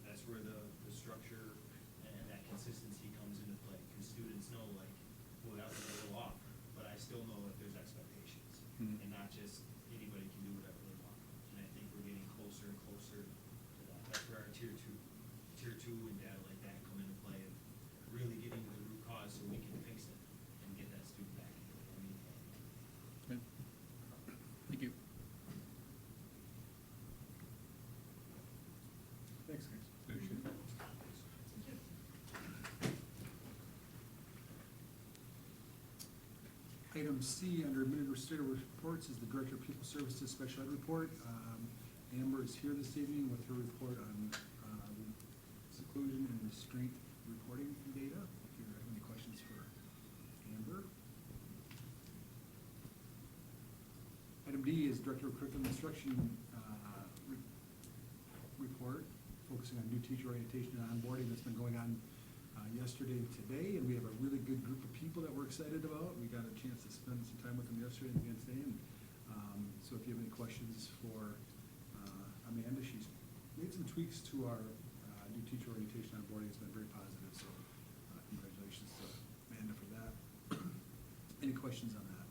that's where the structure and that consistency comes into play, because students know, like, well, that was a little off, but I still know that there's expectations, Mhm. and not just anybody can do whatever they want. And I think we're getting closer and closer to that. That's where our tier two and data like that come into play, of really getting to the root cause so we can fix it and get that student back into the learning plan. Good. Thank you. Thanks, guys. Item C, under administrative reports, is the Director of Pupil Services Special Ed report. Amber is here this evening with her report on seclusion and restraint reporting data. If you have any questions for Amber. Item D is Director of Curriculum Instruction report, focusing on new teacher orientation and onboarding that's been going on yesterday and today, and we have a really good group of people that we're excited about. We got a chance to spend some time with them yesterday and again today, and so if you have any questions for Amanda, she's made some tweaks to our new teacher orientation onboarding. It's been very positive, so congratulations to Amanda for that. Any questions on that?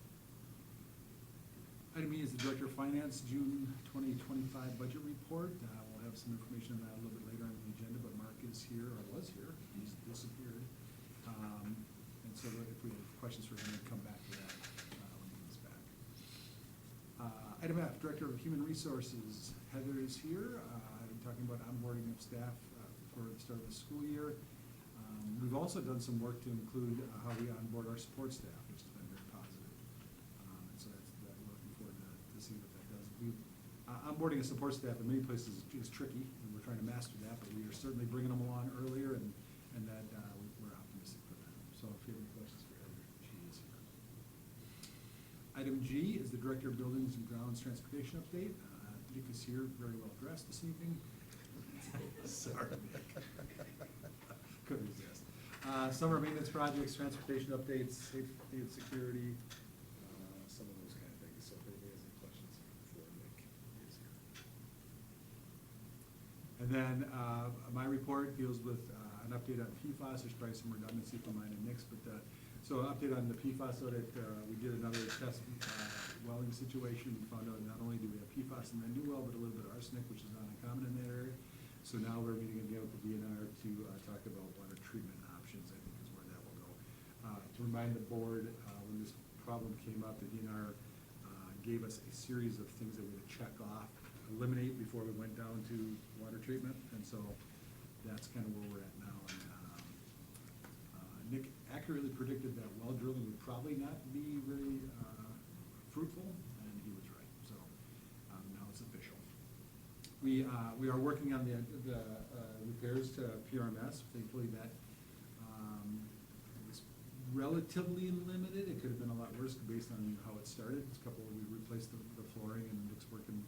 Item E is the Director of Finance June 2025 budget report. We'll have some information on that a little bit later on the agenda, but Mark is here, or was here, he's disappeared. And so if we have questions for him, we'll come back to that when he comes back. Item F, Director of Human Resources, Heather is here, talking about onboarding of staff for the start of the school year. We've also done some work to include how we onboard our support staff, which has been very positive. And so we're looking forward to see what that does. Onboarding a support staff in many places is tricky, and we're trying to master that, but we are certainly bringing them along earlier, and that we're optimistic for that. So if you have any questions for Heather, she is here. Item G is the Director of Buildings and Grounds Transportation update. Nick is here, very well dressed this evening. Sorry, Nick. Couldn't resist. Summer maintenance projects, transportation updates, safety and security, some of those kind of things. So if anybody has any questions for Nick, he is here. And then my report deals with an update on PFAS. There's probably some redundancy from mine and Nick's, but so an update on the PFAS audit. We did another test welding situation. We found out not only do we have PFAS in the new well, but a little bit of arsenic, which is not uncommon in that area. So now we're meeting again with the DNR to talk about water treatment options, I think is where that will go. To remind the board, when this problem came up, the DNR gave us a series of things that we had to check off, eliminate before we went down to water treatment. And so that's kind of where we're at now. And, Nick accurately predicted that well drilling would probably not be very fruitful, and he was right. So now it's official. We are working on the repairs to PRMS. Thankfully, that was relatively limited. It could have been a lot worse based on how it started. It's a couple, we replaced the flooring, and Nick's working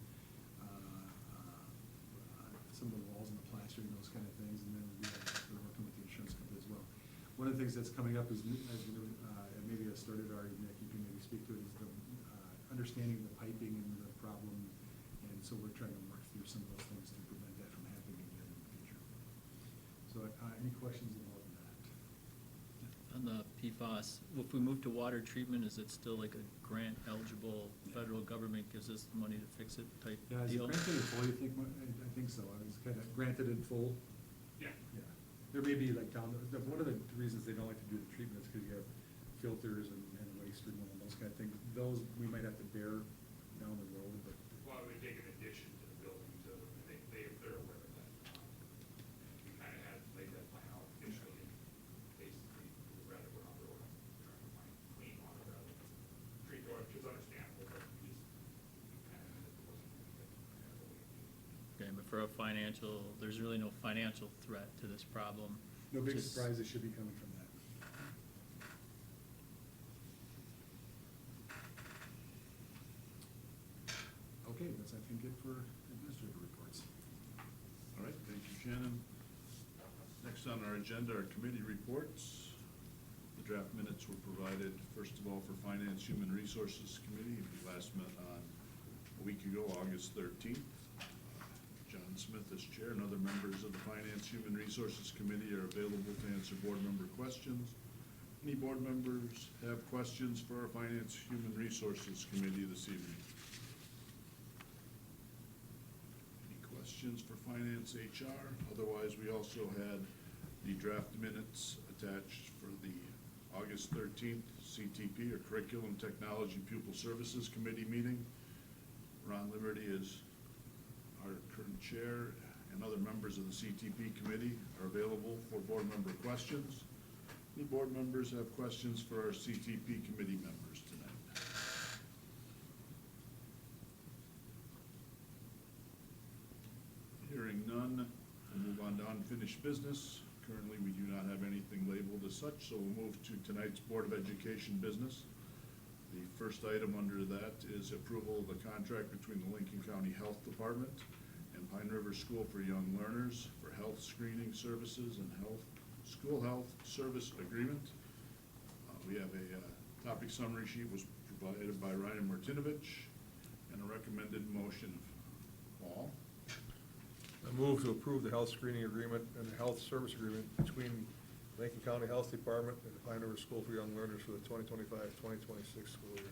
some of the walls and the plastering, those kind of things, and then we're working with the insurance company as well. One of the things that's coming up is, and maybe I started already, Nick, you can maybe speak to it, is the understanding the piping and the problem, and so we're trying to work through some of those things to prevent that from happening again in the future. So, any questions about that? On the PFAS, if we move to water treatment, is it still like a grant eligible, federal government gives us the money to fix it type Yeah, is it deal? granted in full, you think? I think so. I was kind of granted in full. Yeah. Yeah. There may be like down, one of the reasons they don't like to do the treatment is because you have filters and waste removal and those kind of things. Those we might have to bear down the road, but. Well, it would take an addition to the building to, they're aware of that. We kind of had laid that plan out initially, basically, we'd rather go out the road, trying to find clean water rather than treat water, which is understandable, but we just, kind of, it wasn't really good. Okay, but for a financial, there's really no financial threat to this problem. No big Just- surprises should be coming from that. Okay, that's, I think, it for administrative reports. All right, thank you, Shannon. Next on our agenda are committee reports. The draft minutes were provided, first of all, for Finance Human Resources Committee. We last met on a week ago, August 13th. John Smith as chair, and other members of the Finance Human Resources Committee are available to answer board member questions. Any board members have questions for our Finance Human Resources Committee this evening? Any questions for Finance HR? Otherwise, we also had the draft minutes attached for the August 13th CTP, or Curriculum Technology Pupil Services Committee meeting. Ron Liberty is our current chair, and other members of the CTP committee are available for board member questions. Any board members have questions for our CTP committee members tonight? Hearing none, we'll move on to unfinished business. Currently, we do not have anything labeled as such, so we'll move to tonight's Board of Education business. The first item under that is approval of the contract between the Lincoln County Health Department and Pine River School for Young Learners for health screening services and school health service agreement. We have a topic summary sheet was provided by Ryan Martinovich, and a recommended motion of Paul. I move to approve the health screening agreement and the health service agreement between Lincoln County Health Department and the Pine River School for Young Learners for the 2025-2026 school year.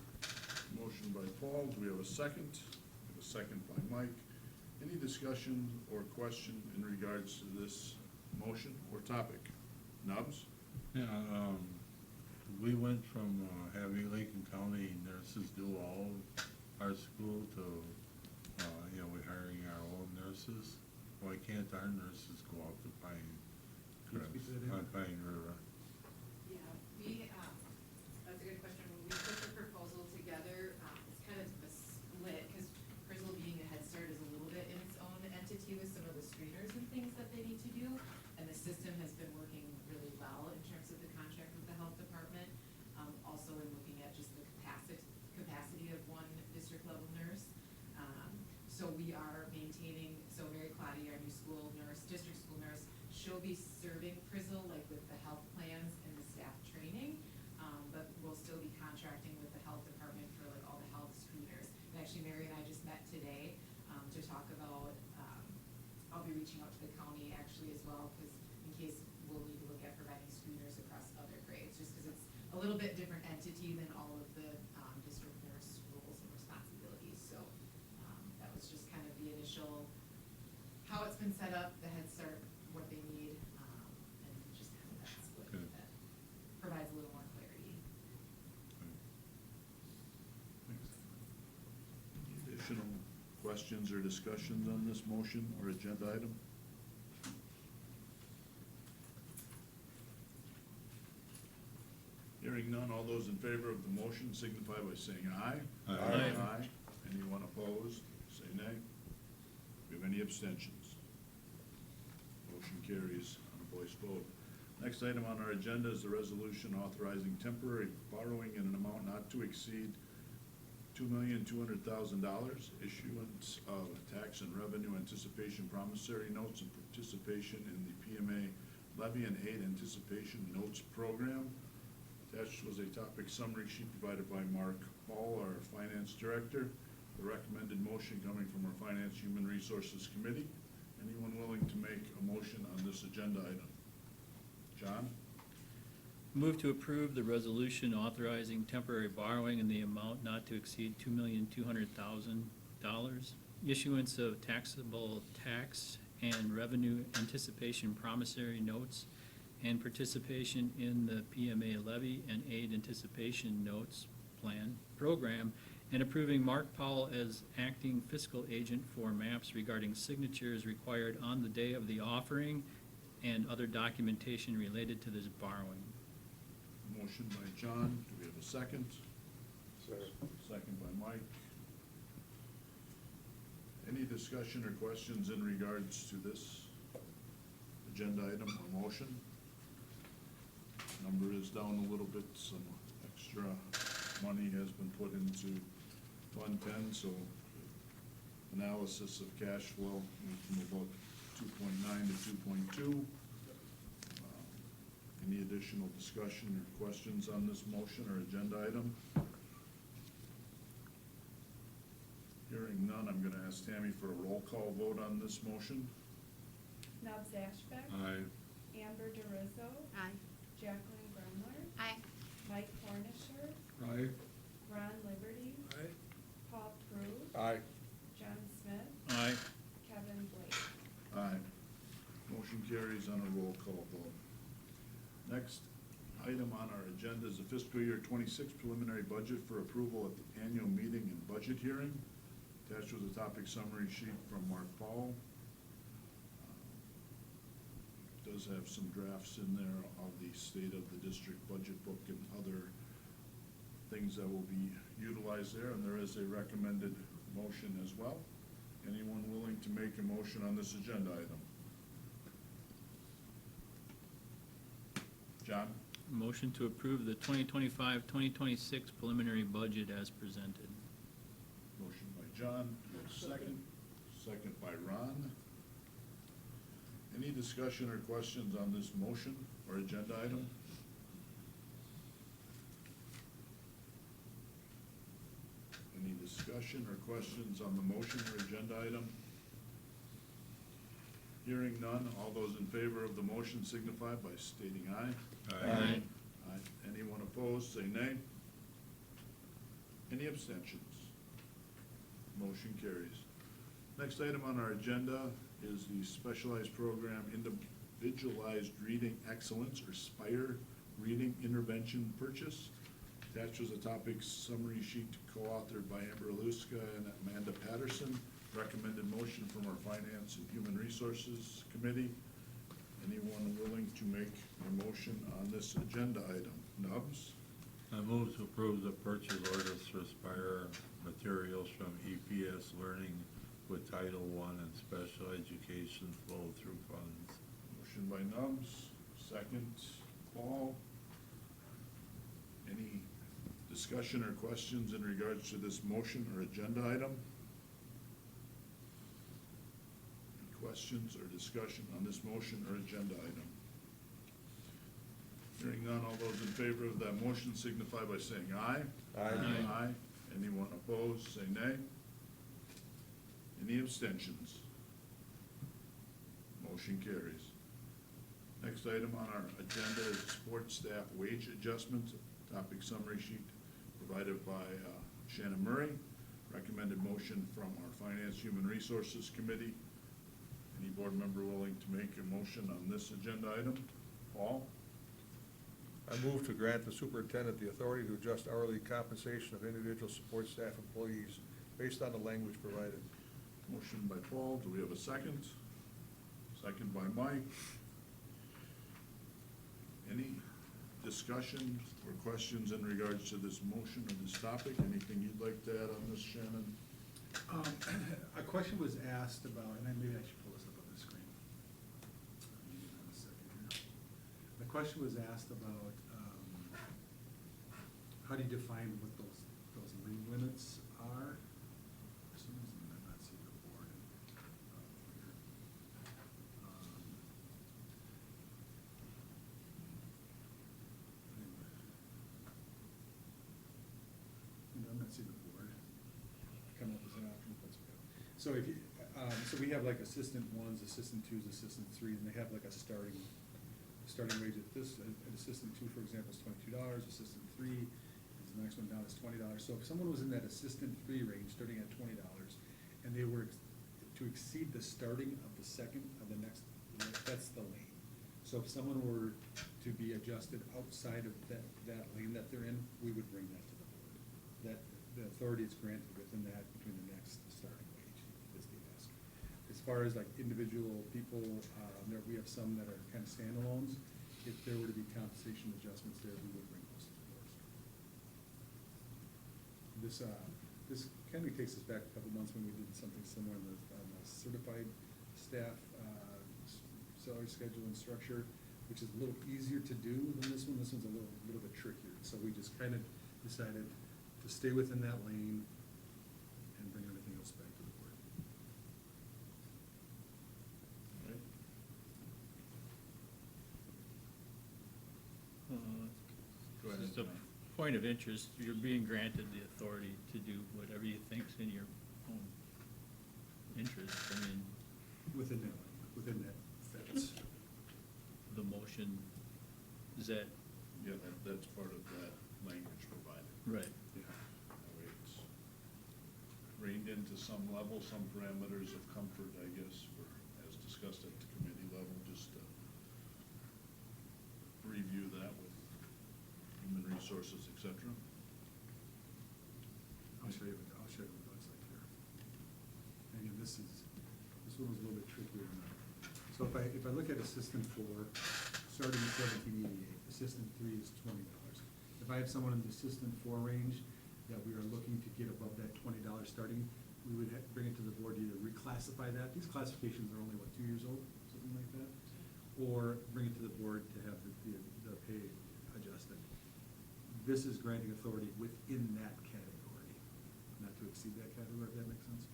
Motion by Paul, do we have a second? We have a second by Mike. Any discussion or question in regards to this motion or topic? Nubs? Yeah, we went from having Lincoln County nurses do all of our school to, we hiring our own nurses. Why can't our nurses go out to Pine, Can you speak to that, Ann? on Pine River? Yeah, that's a good question. When we put the proposal together, it's kind of a split, because Frizzle being a Head Start is a little bit in its own entity with some of the screeners and things that they need to do. And the system has been working really well in terms of the contract with the health department. Also in looking at just the capacity of one district level nurse. So we are maintaining, Mary Claudia, our new school nurse, district school nurse, she'll be serving Frizzle like with the health plans and the staff training. But we'll still be contracting with the health department for like all the health screeners. And actually, Mary and I just met today to talk about, I'll be reaching out to the county actually as well, because in case we'll need to look at providing screeners across other grades, just because it's a little bit different entity than all of the district nurse roles and responsibilities. So that was just kind of the initial, how it's been set up, the Head Start, what they need, and just kind of that split Good. that provides a little more clarity. Thanks. Any additional questions or discussions on this motion or agenda item? Hearing none, all those in favor of the motion signify by saying aye. Aye. Aye. Anyone opposed, say nay. Do we have any abstentions? Motion carries on a voice vote. Next item on our agenda is the resolution authorizing temporary borrowing in an amount not to exceed $2,200,000, issuance of tax and revenue anticipation promissory notes and participation in the PMA levy and aid anticipation notes program. Attached was a topic summary sheet provided by Mark Hall, our finance director. The recommended motion coming from our Finance Human Resources Committee. Anyone willing to make a motion on this agenda item? John? Move to approve the resolution authorizing temporary borrowing in the amount not to exceed $2,200,000, issuance of taxable tax and revenue anticipation promissory notes, and participation in the PMA levy and aid anticipation notes plan program, and approving Mark Powell as acting fiscal agent for maps regarding signatures required on the day of the offering and other documentation related to this borrowing. Motion by John. Do we have a second? Second. Second by Mike. Any discussion or questions in regards to this agenda item or motion? Number is down a little bit, some extra money has been put into Fund 10, so analysis of cash flow went from about 2.9 to 2.2. Any additional discussion or questions on this motion or agenda item? Hearing none, I'm gonna ask Tammy for a roll call vote on this motion. Nubs Ashbeck. Aye. Amber DeRisso. Aye. Jacqueline Grumler. Aye. Mike Cornisher. Aye. Ron Liberty. Aye. Paul Crew. Aye. John Smith. Aye. Kevin Blake. Aye. Motion carries on a roll call vote. Next item on our agenda is the fiscal year 26 preliminary budget for approval at the annual meeting and budget hearing. Attached was a topic summary sheet from Mark Paul. Does have some drafts in there of the state of the district budget book and other things that will be utilized there, and there is a recommended motion as well. Anyone willing to make a motion on this agenda item? John? Motion to approve the 2025-2026 preliminary budget as presented. Motion by John, second. Second by Ron. Any discussion or questions on this motion or agenda item? Any discussion or questions on the motion or agenda item? Hearing none, all those in favor of the motion signify by stating aye. Aye. Aye. Anyone opposed, say nay. Any abstentions? Motion carries. Next item on our agenda is the Specialized Program Individualized Reading Excellence, or SPIRE, Reading Intervention Purchase. Attached was a topic summary sheet co-authored by Amber Aluska and Amanda Patterson. Recommended motion from our Finance and Human Resources Committee. Anyone willing to make a motion on this agenda item? Nubs? I move to approve the purchase orders for Spire materials from EPS Learning with Title I and Special Education flow-through funds. Motion by Nubs, second, Paul. Any discussion or questions in regards to this motion or agenda item? Any questions or discussion on this motion or agenda item? Hearing none, all those in favor of that motion signify by saying aye. Aye. Aye. Anyone opposed, say nay. Any abstentions? Motion carries. Next item on our agenda is support staff wage adjustment, topic summary sheet provided by Shannon Murray. Recommended motion from our Finance Human Resources Committee. Any board member willing to make a motion on this agenda item? Paul? I move to grant the superintendent the authority to adjust hourly compensation of individual support staff employees based on the language provided. Motion by Paul, do we have a second? Second by Mike. Any discussion or questions in regards to this motion or this topic? Anything you'd like to add on this, Shannon? A question was asked about, and maybe I should pull this up on the screen. Hang on a second here. The question was asked about, how do you define what those lien limits are? For some reason, I'm not seeing the board here. Anyway. I'm not seeing the board come up with an option, that's okay. So if you, so we have like assistant ones, assistant twos, assistant threes, and they have like a starting wage at this, an assistant two, for example, is $22, assistant three, is the next one down is $20. So if someone was in that assistant three range, starting at $20, and they were to exceed the starting of the second of the next, that's the lane. So if someone were to be adjusted outside of that lane that they're in, we would bring that to the board. That, the authority is granted within that, between the next starting wage, is the ask. As far as like individual people, there, we have some that are kind of standalones. If there were to be compensation adjustments there, we would bring those to the board. This kind of takes us back a couple months when we did something similar on the certified staff salary schedule and structure, which is a little easier to do than this one. This one's a little bit trickier. So we just kind of decided to stay within that lane and bring everything else back to the board. All right. Go ahead, Just a John. point of interest, you're being granted the authority to do whatever you think's in your own interest. I mean, Within that fence. the motion, is that, Yeah, that's part of that language provided. right? Yeah. That way it's reined into some level, some parameters of comfort, I guess, for, as discussed at the committee level, just to review that with human resources, et cetera. I'll show you what it looks like here. And again, this one was a little bit trickier than that. So if I look at assistant four, starting at $17.88, assistant three is $20. If I have someone in the assistant four range that we are looking to get above that $20 starting, we would bring it to the board to either reclassify that. These classifications are only, 2 years old, something like that? Or bring it to the board to have the pay adjusted. This is granting authority within that category, not to exceed that category, if that makes sense.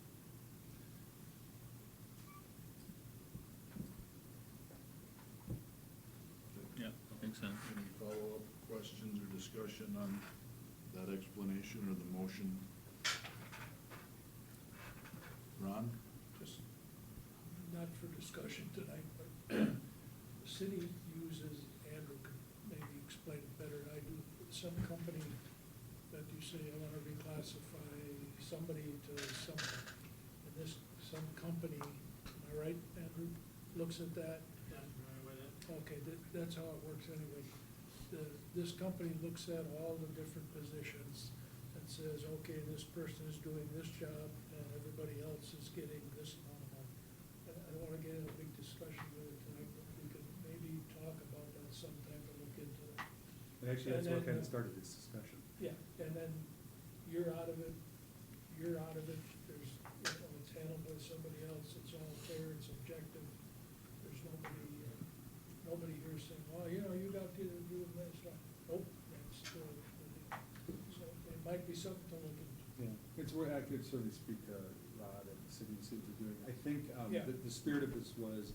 Yeah, makes sense. Any follow-up questions or discussion on that explanation or the motion? Ron? Just not for discussion tonight, but the city uses, Andrew could maybe explain it better than I do, some company that you say, I wanna reclassify somebody to something. And this, some company, am I right, Andrew, looks at that? Okay, that's how it works anyway. This company looks at all the different positions and says, okay, this person is doing this job and everybody else is getting this amount of money. I don't wanna get in a big discussion with it tonight, but we could maybe talk about that sometime to look into it. And actually, that's And what then, kind of started this discussion. Yeah, and then you're out of it, there's, it's handled by somebody else, it's all fair, it's objective. There's nobody here saying, oh, you got to do this, nope, that's still, so it might be something to look into. Yeah, it's where I could certainly speak to Rod and the city and see what they're doing. I think Yeah. the spirit of this was